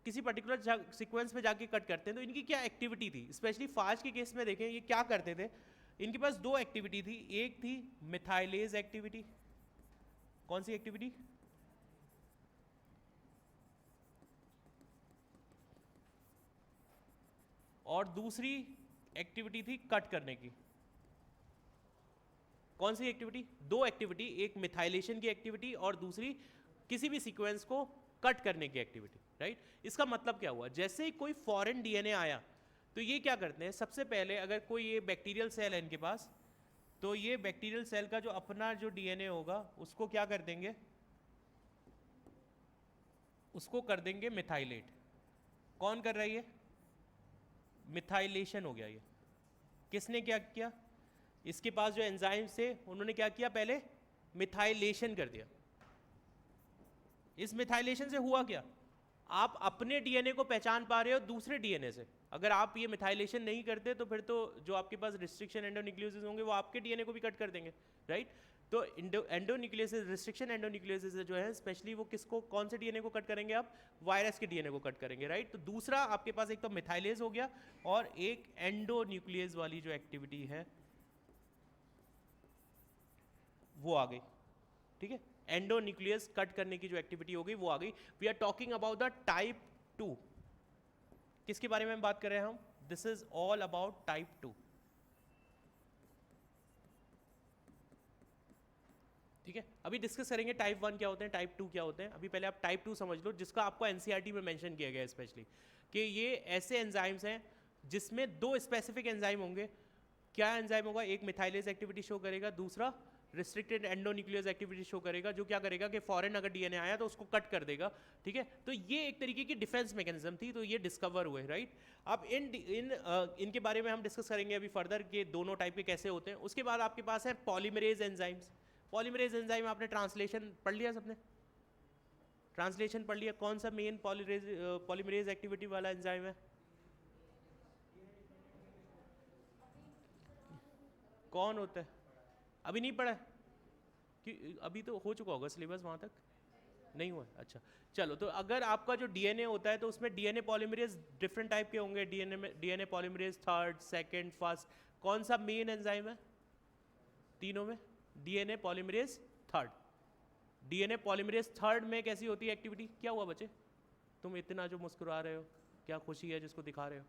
किसी पर्टिकुलर सीक्वेंस में जाके कट करते हैं, तो इनकी क्या एक्टिविटी थी, स्पेशली फाज के केस में देखें ये क्या करते थे, इनके पास दो एक्टिविटी थी, एक थी मिथाइलेज एक्टिविटी, कौन सी एक्टिविटी, और दूसरी एक्टिविटी थी कट करने की। कौन सी एक्टिविटी, दो एक्टिविटी, एक मिथाइलेशन की एक्टिविटी और दूसरी किसी भी सीक्वेंस को कट करने की एक्टिविटी, राइट। इसका मतलब क्या हुआ, जैसे ही कोई फॉरेन डीएनए आया तो ये क्या करते हैं, सबसे पहले अगर कोई ये बैक्टीरियल सेल है इनके पास, तो ये बैक्टीरियल सेल का जो अपना जो डीएनए होगा उसको क्या कर देंगे, उसको कर देंगे मिथाइलेट। कौन कर रही है, मिथाइलेशन हो गया। ये किसने क्या किया, इसके पास जो एंजाइम्स थे उन्होंने क्या किया, पहले मिथाइलेशन कर दिया। इस मिथाइलेशन से हुआ क्या, आप अपने डीएनए को पहचान पा रहे हो दूसरे डीएनए से। अगर आप ये मिथाइलेशन नहीं करते तो फिर तो जो आपके पास रिस्ट्रिक्शन एंडोन्यूक्लियोसिस होंगे वो आपके डीएनए को भी कट कर देंगे, राइट। तो एंडोन्यूक्लियोसिस, रिस्ट्रिक्शन एंडोन्यूक्लियोसिस जो है स्पेशली वो किसको, कौन से डीएनए को कट करेंगे, आप वायरस के डीएनए को कट करेंगे, राइट। तो दूसरा आपके पास एक तो मिथाइलेज हो गया और एक एंडोन्यूक्लियस वाली जो एक्टिविटी है वो आ गई, ठीक है। एंडोन्यूक्लियस कट करने की जो एक्टिविटी हो गई वो आ गई। We are talking about the type 2। किसके बारे में बात कर रहे हैं हम, this is all about type 2, ठीक है। अभी डिस्कस करेंगे टाइप 1 क्या होते हैं, टाइप 2 क्या होते हैं। अभी पहले आप टाइप 2 समझ लो, जिसका आपको एनसीईआरटी में मेंशन किया गया है स्पेशली, कि ये ऐसे एंजाइम्स हैं जिसमें दो स्पेसिफिक एंजाइम होंगे। क्या एंजाइम होगा, एक मिथाइलेज एक्टिविटी शो करेगा, दूसरा रिस्ट्रिक्टेड एंडोन्यूक्लियस एक्टिविटी शो करेगा, जो क्या करेगा कि फॉरेन अगर डीएनए आया तो उसको कट कर देगा, ठीक है। तो ये एक तरीके की डिफेंस मैकेनिज्म थी, तो ये डिस्कवर हुए, राइट। अब इनके बारे में हम डिस्कस करेंगे अभी फर्दर कि दोनों टाइप के कैसे होते हैं। उसके बाद आपके पास है पॉलीमरेज एंजाइम्स। पॉलीमरेज एंजाइम आपने ट्रांसलेशन पढ़ लिया, सबने ट्रांसलेशन पढ़ लिया। कौन सा मेन पॉलीमरेज एक्टिविटी वाला एंजाइम है, कौन होता है, अभी नहीं पढ़ा है कि अभी तो हो चुका होगा सिलेबस, वहाँ तक नहीं हुआ, अच्छा चलो। तो अगर आपका जो डीएनए होता है तो उसमें डीएनए पॉलीमरेज डिफरेंट टाइप के होंगे, DNA polymerase third, second, first. कौन सा मेन एंजाइम है तीनों में, DNA polymerase third. DNA polymerase third में कैसी होती है एक्टिविटी, क्या हुआ बच्चे, तुम इतना जो मुस्कुरा रहे हो, क्या खुशी है जिसको दिखा रहे हो,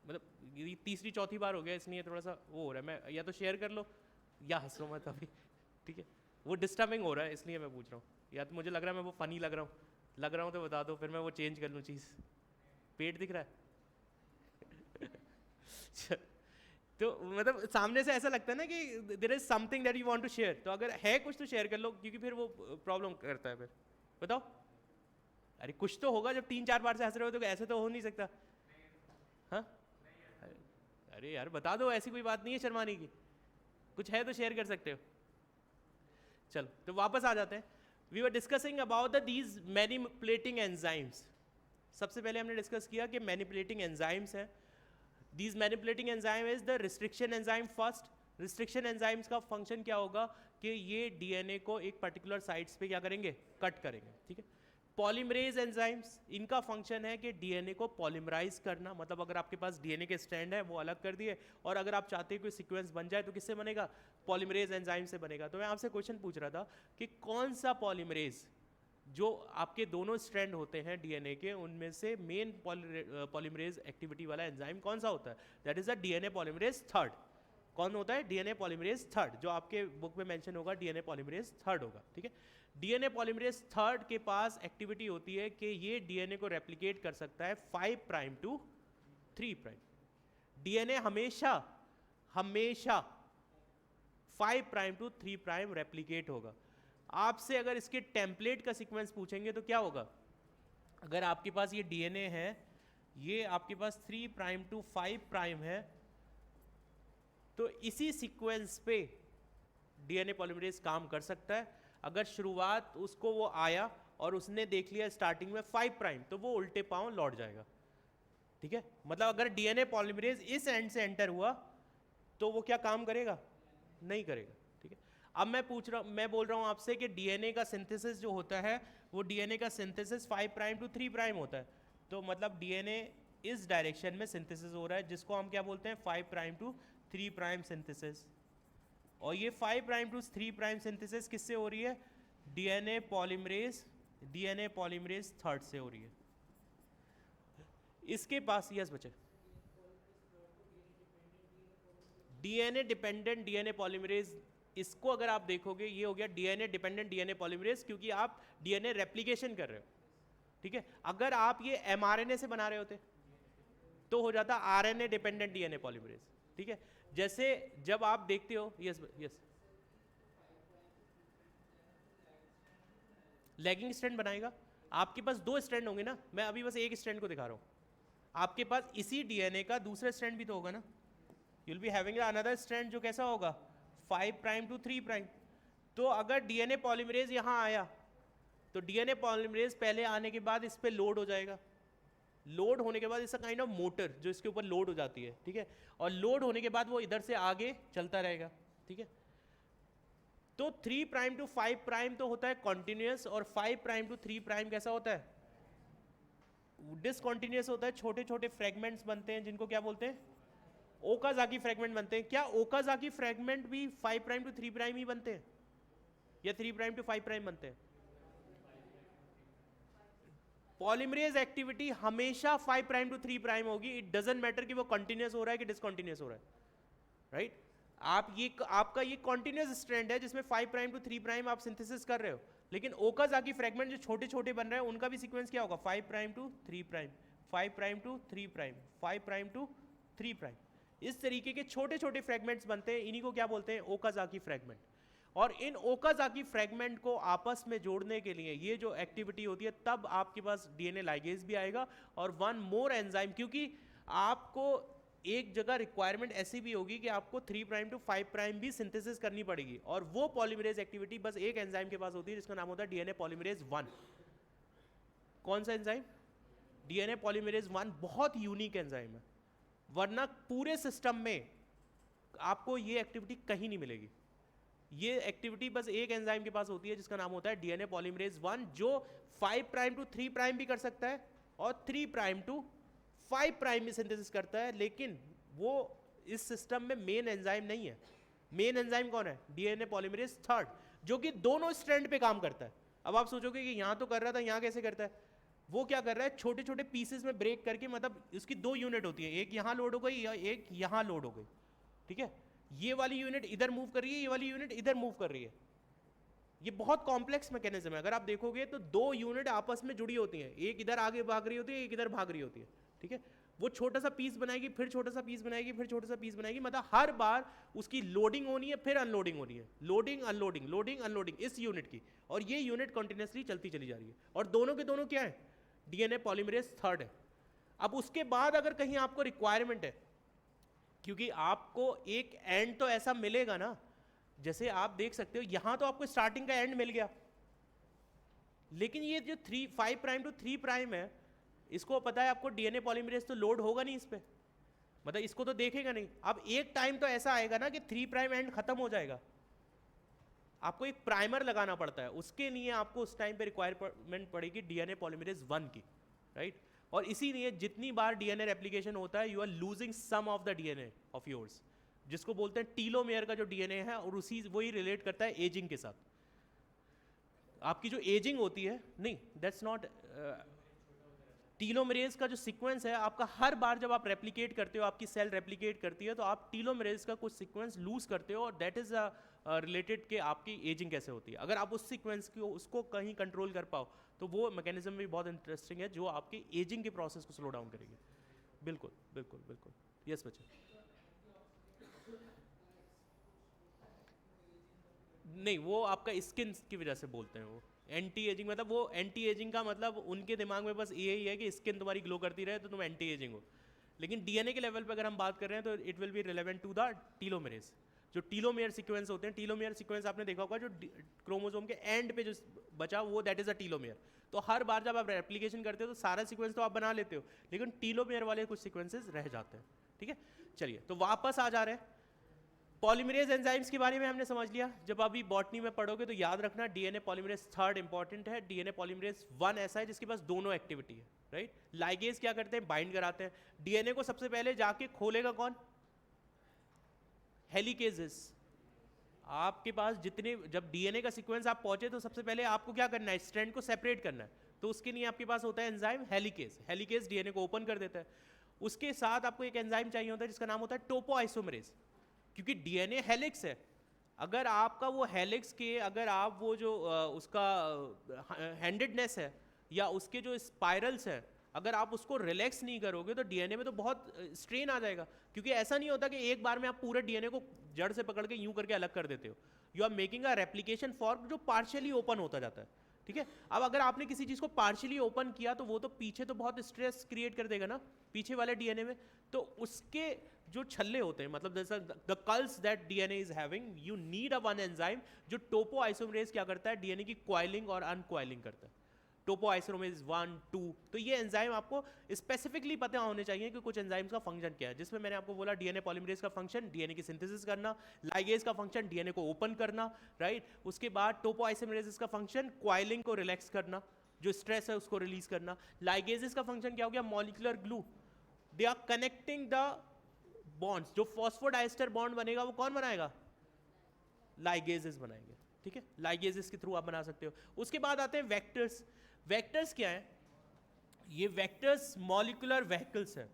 मतलब ये तीसरी चौथी बार हो गया इसलिए थोड़ा सा वो हो रहा है। मैं या तो शेयर कर लो या हंसो मत अभी, ठीक है। वो डिस्टर्बिंग हो रहा है इसलिए मैं पूछ रहा हूँ, या तो मुझे लग रहा है मैं वो फनी लग रहा हूँ तो बता दो, फिर मैं वो चेंज कर लूँ चीज़। पेट दिख रहा है तो मतलब सामने से ऐसा लगता है ना कि there is something that you want to share, तो अगर है कुछ तो शेयर कर लो, क्योंकि फिर वो प्रॉब्लम करता है। फिर बताओ, अरे कुछ तो होगा, जब 3-4 बार से हंस रहे हो तो ऐसे तो हो नहीं सकता। हाँ अरे यार बता दो, ऐसी कोई बात नहीं है शर्माने की, कुछ है तो शेयर कर सकते हो। चलो तो वापस आ जाते हैं। We were discussing about these manipulating enzymes. सबसे पहले हमने डिस्कस किया कि मैनिपुलेटिंग एंजाइम्स हैं। These manipulating enzyme is the restriction enzyme first, restriction enzymes का फंक्शन क्या होगा कि ये डीएनए को एक पर्टिकुलर साइट्स पे क्या करेंगे, कट करेंगे, ठीक है। पॉलीमरेज एंजाइम्स, इनका फंक्शन है कि डीएनए को पॉलीमराइज करना, मतलब अगर आपके पास डीएनए के स्ट्रैंड है वो अलग कर दिए, और अगर आप चाहते हैं कोई सीक्वेंस बन जाए तो किससे बनेगा, पॉलीमरेज एंजाइम से बनेगा। तो मैं आपसे क्वेश्चन पूछ रहा था कि कौन सा पॉलीमरेज जो आपके दोनों स्ट्रैंड होते हैं डीएनए के, उनमें से मेन पॉलीमरेज एक्टिविटी वाला एंजाइम कौन सा होता है, that is the DNA polymerase third. कौन होता है, डीएनए पॉलीमरेज थर्ड, जो आपके बुक में मेंशन होगा डीएनए पॉलीमरेज थर्ड होगा, ठीक है। डीएनए पॉलीमरेज थर्ड के पास एक्टिविटी होती है कि ये डीएनए को रेप्लिकेट कर सकता है 5 प्राइम टू 3 प्राइम। डीएनए हमेशा हमेशा 5 प्राइम टू 3 प्राइम रेप्लिकेट होगा। आपसे अगर इसके टेम्पलेट का सीक्वेंस पूछेंगे तो क्या होगा, अगर आपके पास ये डीएनए है, ये आपके पास 3 प्राइम टू 5 प्राइम है, तो इसी सीक्वेंस पे डीएनए पॉलीमरेज काम कर सकता है। अगर शुरुआत उसको वो आया और उसने देख लिया स्टार्टिंग में 5 प्राइम, तो वो उल्टे पांव लौट जाएगा, ठीक है। मतलब अगर डीएनए पॉलीमरेज इस एंड से एंटर हुआ तो वो क्या काम करेगा, नहीं करेगा, ठीक है। अब मैं बोल रहा हूं आपसे कि डीएनए का सिंथेसिस जो होता है वो डीएनए का सिंथेसिस 5 प्राइम टू 3 प्राइम होता है। तो मतलब डीएनए इस डायरेक्शन में सिंथेसिस हो रहा है, जिसको हम क्या बोलते हैं, 5 प्राइम टू 3 प्राइम सिंथेसिस। और ये 5 प्राइम टू 3 प्राइम सिंथेसिस किससे हो रही है, डीएनए पॉलीमरेज थर्ड से हो रही है। इसके पास यस बच्चे, डीएनए डिपेंडेंट डीएनए पॉलीमरेज, इसको अगर आप देखोगे ये हो गया डीएनए डिपेंडेंट डीएनए पॉलीमरेज, क्योंकि आप डीएनए रेप्लिकेशन कर रहे हो, ठीक है। अगर आप ये एमआरएनए से बना रहे होते तो हो जाता आरएनए डिपेंडेंट डीएनए पॉलीमरेज, ठीक है। जैसे जब आप देखते हो, यस यस, लैगिंग स्ट्रैंड बनाएगा, आपके पास 2 स्ट्रैंड होंगे ना, मैं अभी बस एक स्ट्रैंड को दिखा रहा हूं। आपके पास इसी डीएनए का दूसरा स्ट्रैंड भी तो होगा ना, you will be having another strand जो कैसा होगा, 5 प्राइम टू 3 प्राइम। तो अगर डीएनए पॉलीमरेज यहां आया तो डीएनए पॉलीमरेज पहले आने के बाद इस पे लोड हो जाएगा, लोड होने के बाद it's a kind of motor जो इसके ऊपर लोड हो जाती है, ठीक है। और लोड होने के बाद वो इधर से आगे चलता रहेगा, ठीक है। तो 3 प्राइम टू 5 प्राइम तो होता है कॉन्टिन्यूस, और 5 प्राइम टू 3 प्राइम कैसा होता है, डिसकॉन्टिन्यूस होता है। छोटे छोटे फ्रेगमेंट्स बनते हैं जिनको क्या बोलते हैं, ओकाजाकी फ्रेगमेंट बनते हैं। क्या ओकाजाकी फ्रेगमेंट भी 5 प्राइम टू 3 प्राइम ही बनते हैं या 3 प्राइम टू 5 प्राइम बनते हैं? पॉलीमरेज एक्टिविटी हमेशा 5 प्राइम टू 3 प्राइम होगी, इट डजंट मैटर कि वो कंटिन्यूस हो रहा है कि डिसकंटिन्यूस हो रहा है, राइट। आपका ये कॉन्टिन्यूस स्ट्रैंड है जिसमें 5 प्राइम टू 3 प्राइम आप सिंथेसिस कर रहे हो, लेकिन ओकाजाकी फ्रेगमेंट जो छोटे छोटे बन रहे हैं उनका भी सीक्वेंस क्या होगा, 5 prime to 3 prime, 5 prime to 3 prime, 5 prime to 3 prime. इस तरीके के छोटे छोटे फ्रेगमेंट्स बनते हैं, इन्हीं को क्या बोलते हैं, ओकाजाकी फ्रेगमेंट। और इन ओकाजाकी फ्रेगमेंट को आपस में जोड़ने के लिए ये जो एक्टिविटी होती है, तब आपके पास डीएनए लाइगेज भी आएगा और वन मोर एंजाइम, क्योंकि आपको एक जगह रिक्वायरमेंट ऐसी भी होगी कि आपको 3 प्राइम टू 5 प्राइम भी सिंथेसिस करनी पड़ेगी, और वो पॉलीमरेज एक्टिविटी बस एक एंजाइम के पास होती है जिसका नाम होता है डीएनए पॉलीमरेज 1। कौन सा एंजाइम, डीएनए पॉलीमरेज 1 बहुत यूनिक एंजाइम है, वरना पूरे सिस्टम में आपको ये एक्टिविटी कहीं नहीं मिलेगी। ये एक्टिविटी बस एक एंजाइम के पास होती है जिसका नाम होता है डीएनए पॉलीमरेज 1, जो 5 प्राइम टू 3 प्राइम भी कर सकता है और 3 प्राइम टू 5 प्राइम भी सिंथेसिस करता है, लेकिन वो इस सिस्टम में मेन एंजाइम नहीं है। मेन एंजाइम कौन है, डीएनए पॉलीमरेज थर्ड, जो कि दोनों स्ट्रैंड पे काम करता है। अब आप सोचोगे कि यहां तो कर रहा था, यहां कैसे करता है, वो क्या कर रहा है, छोटे छोटे पीसेस में ब्रेक करके, मतलब उसकी 2 यूनिट होती है, एक यहां लोड हो गई या एक यहां लोड हो गई, ठीक है। ये वाली यूनिट इधर मूव कर रही है, ये वाली यूनिट इधर मूव कर रही है। ये बहुत कॉम्प्लेक्स मैकेनिज्म है। अगर आप देखोगे तो 2 यूनिट आपस में जुड़ी होती हैं, एक इधर आगे भाग रही होती है, एक इधर भाग रही होती है, ठीक है। वो छोटा सा पीस बनाएगी, फिर छोटा सा पीस बनाएगी, फिर छोटा सा पीस बनाएगी, मतलब हर बार उसकी लोडिंग होनी है, फिर अनलोडिंग होनी है, लोडिंग अनलोडिंग, लोडिंग अनलोडिंग इस यूनिट की, और ये यूनिट कंटिन्यूसली चलती चली जा रही है। और दोनों के दोनों क्या है, डीएनए पॉलीमरेज थर्ड है। अब उसके बाद अगर कहीं आपको रिक्वायरमेंट है, क्योंकि आपको एक एंड तो ऐसा मिलेगा ना, जैसे आप देख सकते हो यहां तो आपको स्टार्टिंग का एंड मिल गया, लेकिन ये जो 5 प्राइम टू 3 प्राइम है, इसको पता है आपको डीएनए पॉलीमरेज तो लोड होगा नहीं इस पे, मतलब इसको तो देखेगा नहीं। अब एक टाइम तो ऐसा आएगा ना कि 3 प्राइम एंड खत्म हो जाएगा, आपको एक प्राइमर लगाना पड़ता है, उसके लिए आपको उस टाइम पे रिक्वायरमेंट पड़ेगी डीएनए पॉलीमरेज 1 की, राइट। और इसीलिए जितनी बार डीएनए रेप्लिकेशन होता है, you are losing some of the DNA of yours, जिसको बोलते हैं टीलोमेयर का जो डीएनए है, और उसी वही रिलेट करता है एजिंग के साथ। आपकी जो एजिंग होती है, नहीं दैट्स नॉट, टीलोमरेज का जो सीक्वेंस है आपका, हर बार जब आप रेप्लिकेट करते हो, आपकी सेल रेप्लिकेट करती है, तो आप टीलोमरेज का कुछ सीक्वेंस लूज करते हो, और दैट इज रिलेटेड कि आपकी एजिंग कैसे होती है। अगर आप उस सीक्वेंस को उसको कहीं कंट्रोल कर पाओ, तो वो मैकेनिज्म भी बहुत इंटरेस्टिंग है, जो आपकी एजिंग के प्रोसेस को स्लो डाउन करेगी। बिल्कुल बिल्कुल बिल्कुल, यस बच्चे। नहीं, वो आपका स्किन की वजह से बोलते हैं, वो एंटी एजिंग, मतलब वो एंटी एजिंग का मतलब उनके दिमाग में बस यही है कि स्किन तुम्हारी ग्लो करती रहे तो तुम एंटी एजिंग हो। लेकिन डीएनए के लेवल पे अगर हम बात कर रहे हैं, तो it will be relevant to the telomerase. जो टीलोमेयर सीक्वेंस होते हैं, टीलोमेयर सीक्वेंस आपने देखा होगा, जो क्रोमोसोम के एंड पे जो बचा वो दैट इज अ टीलोमेयर। तो हर बार जब आप रेप्लिकेशन करते हो तो सारा सीक्वेंस तो आप बना लेते हो, लेकिन टीलोमेयर वाले कुछ सीक्वेंसेस रह जाते हैं, ठीक है। चलिए, तो वापस आ जा रहे हैं, पॉलीमरेज एंजाइम्स के बारे में हमने समझ लिया। जब अभी बॉटनी में पढ़ोगे तो याद रखना, डीएनए पॉलीमरेज 3rd इंपॉर्टेंट है। डीएनए पॉलीमरेज 1 ऐसा है जिसके पास दोनों एक्टिविटी है, राइट। लाइगेज क्या करते हैं, बाइंड कराते हैं। डीएनए को सबसे पहले जाके खोलेगा कौन, हेलिकेजेस। आपके पास जितने, जब डीएनए का सीक्वेंस आप पहुंचे तो सबसे पहले आपको क्या करना है, स्ट्रैंड को सेपरेट करना है। तो उसके लिए आपके पास होता है एंजाइम हेलिकेज। हेलिकेज डीएनए को ओपन कर देता है। उसके साथ आपको एक एंजाइम चाहिए होता है जिसका नाम होता है टोपोआइसोमरेज, क्योंकि डीएनए हेलिक्स है। अगर आपका वो हेलिक्स के, अगर आप वो जो उसका हैंडेडनेस है या उसके जो स्पाइरल्स है, अगर आप उसको रिलैक्स नहीं करोगे तो डीएनए में तो बहुत स्ट्रेन आ जाएगा। क्योंकि ऐसा नहीं होता कि एक बार में आप पूरे डीएनए को जड़ से पकड़ के यूं करके अलग कर देते हो। You are making a replication fork जो पार्शियली ओपन होता जाता है, ठीक है। अब अगर आपने किसी चीज़ को पार्शियली ओपन किया तो वो तो पीछे तो बहुत स्ट्रेस क्रिएट कर देगा ना, पीछे वाले डीएनए में। तो उसके जो छल्ले होते हैं, मतलब जैसा the curls that DNA is having, you need a one enzyme जो टोपोआइसोमरेज क्या करता है, डीएनए की क्वाइलिंग और अनक्वाइलिंग करता है। टोपोआइसोमरेज 1, 2। तो ये एंजाइम आपको स्पेसिफिकली पता होने चाहिए कि कुछ एंजाइम्स का फंक्शन क्या है, जिसमें मैंने आपको बोला डीएनए पॉलीमरेज का फंक्शन डीएनए की सिंथेसिस करना, लाइगेज का फंक्शन डीएनए को ओपन करना, राइट। उसके बाद टोपोआइसोमरेज का फंक्शन क्वाइलिंग को रिलैक्स करना, जो स्ट्रेस है उसको रिलीज करना। लाइगेजेस का फंक्शन क्या हो गया, molecular glue. They are connecting the bonds. जो फॉस्फोडाइस्टर बॉन्ड बनेगा वो कौन बनाएगा, लाइगेजेस बनाएंगे, ठीक है। लाइगेजेस के थ्रू आप बना सकते हो। उसके बाद आते हैं वेक्टर्स। वेक्टर्स क्या है, ये वेक्टर्स मॉलिक्यूलर व्हीकल्स हैं।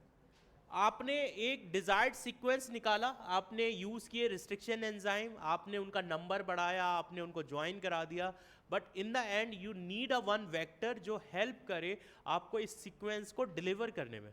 आपने एक डिजायर्ड सीक्वेंस निकाला, आपने यूज किए रिस्ट्रिक्शन एंजाइम, आपने उनका नंबर बढ़ाया, आपने उनको ज्वाइन करा दिया, but in the end you need a one vector जो हेल्प करे आपको इस सीक्वेंस को डिलीवर करने में,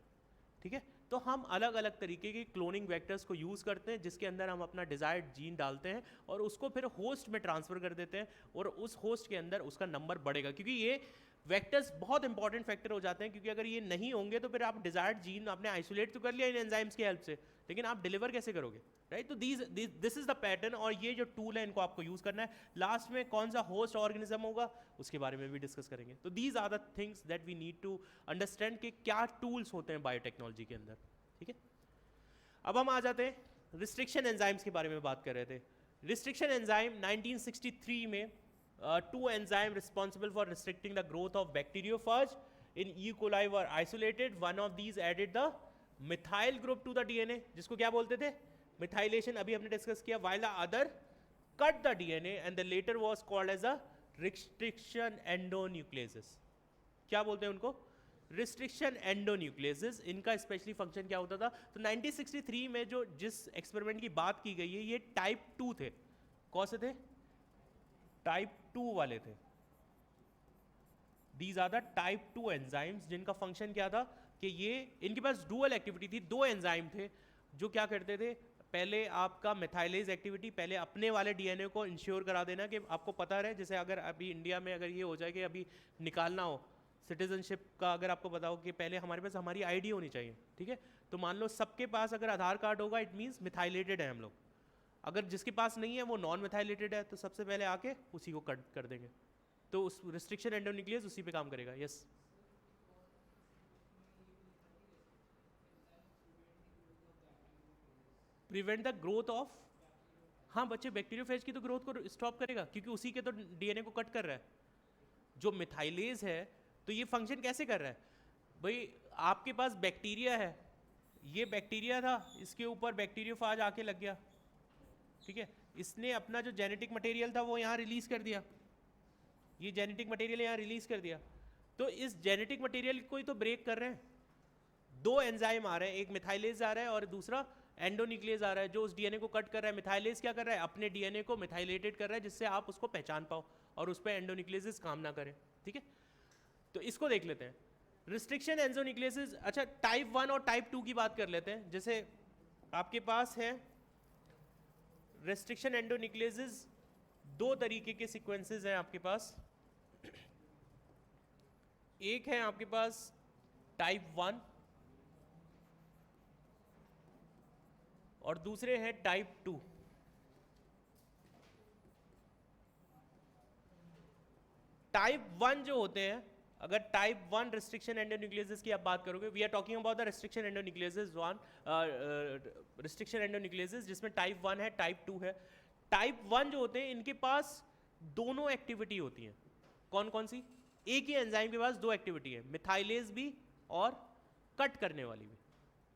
ठीक है। तो हम अलग अलग तरीके के क्लोनिंग वेक्टर्स को यूज़ करते हैं, जिसके अंदर हम अपना डिजायर्ड जीन डालते हैं और उसको फिर होस्ट में ट्रांसफ़र कर देते हैं, और उस होस्ट के अंदर उसका नंबर बढ़ेगा। क्योंकि ये वेक्टर्स बहुत इंपॉर्टेंट फैक्टर हो जाते हैं, क्योंकि अगर ये नहीं होंगे तो फिर आप डिजायर्ड जीन आपने आइसोलेट तो कर लिया इन एंजाइम्स की हेल्प से, लेकिन आप डिलीवर कैसे करोगे, राइट। तो दिस इज द पैटर्न, और ये जो टूल है इनको आपको यूज़ करना है। लास्ट में कौन सा होस्ट ऑर्गेनिज्म होगा उसके बारे में भी डिस्कस करेंगे। तो these are the things that we need to understand कि क्या टूल्स होते हैं बायोटेक्नोलॉजी के अंदर, ठीक है। अब हम आ जाते हैं रिस्ट्रिक्शन एंजाइम्स के बारे में बात कर रहे थे। रिस्ट्रिक्शन एंजाइम 1963 में two enzymes responsible for restricting the growth of bacteriophage in E. coli were isolated. One of these added the methyl group to the DNA, जिसको क्या बोलते थे, methylation, अभी हमने डिस्कस किया, while the other cut the DNA and the later was called as a restriction endonucleases. क्या बोलते हैं उनको, रिस्ट्रिक्शन एंडोन्यूक्लियसेस। इनका स्पेशली फंक्शन क्या होता था, तो 1963 में जो जिस एक्सपेरिमेंट की बात की गई है, ये टाइप 2 थे। कौन से थे, टाइप 2 वाले थे। These are the type 2 enzymes, जिनका फंक्शन क्या था कि ये, इनके पास डुअल एक्टिविटी थी। दो एंजाइम थे जो क्या करते थे, पहले आपका मेथाइलेज एक्टिविटी, पहले अपने वाले डीएनए को इंश्योर करा देना कि आपको पता रहे, जैसे अगर अभी इंडिया में अगर ये हो जाए कि अभी निकालना हो सिटीजनशिप का, अगर आपको बताओ कि पहले हमारे पास हमारी आईडी होनी चाहिए, ठीक है। तो मान लो सबके पास अगर आधार कार्ड होगा, इट मीन्स मिथाइलेटेड है हम लोग। अगर जिसके पास नहीं है वो नॉन मिथाइलेटेड है, तो सबसे पहले आके उसी को कट कर देंगे। तो उस रिस्ट्रिक्शन एंडोन्यूक्लियस उसी पे काम करेगा। Yes, prevent the growth of, हाँ बच्चे बैक्टीरियोफेज की तो ग्रोथ को स्टॉप करेगा क्योंकि उसी के तो डीएनए को कट कर रहा है। जो मिथाइलेज है तो ये फंक्शन कैसे कर रहा है भाई, आपके पास बैक्टीरिया है, ये बैक्टीरिया था, इसके ऊपर बैक्टीरियोफाज आके लग गया, ठीक है, इसने अपना जो जेनेटिक मटेरियल था वो यहाँ रिलीज कर दिया, ये जेनेटिक मटेरियल यहाँ रिलीज कर दिया, तो इस जेनेटिक मटेरियल को ही तो ब्रेक कर रहे हैं। दो एंजाइम आ रहे हैं, एक मिथाइलेज आ रहा है और दूसरा एंडोन्यूक्लियस आ रहा है, जो उस डीएनए को कट कर रहा है। मिथाइलेज क्या कर रहा है, अपने डीएनए को मिथाइलेटेड कर रहा है जिससे आप उसको पहचान पाओ और उस पर एंडोन्यूक्लियस काम ना करें, ठीक है। तो इसको देख लेते हैं, रिस्ट्रिक्शन एंडोन्यूक्लियस। अच्छा, टाइप 1 और टाइप 2 की बात कर लेते हैं। जैसे आपके पास है रेस्ट्रिक्शन एंडोन्यूक्लियस, दो तरीके के सीक्वेंसेस हैं आपके पास। एक है आपके पास टाइप 1 और दूसरे हैं टाइप 2। टाइप 1 जो होते हैं, अगर टाइप 1 रिस्ट्रिक्शन एंडोन्यूक्लियस की आप बात करोगे, we are talking about the restriction endonuclease 1, restriction endonuclease जिसमें टाइप 1 है, टाइप 2 है। टाइप 1 जो होते हैं इनके पास दोनों एक्टिविटी होती हैं। कौन कौन सी? एक ही एंजाइम के पास दो एक्टिविटी है, मिथाइलेज भी और कट करने वाली भी,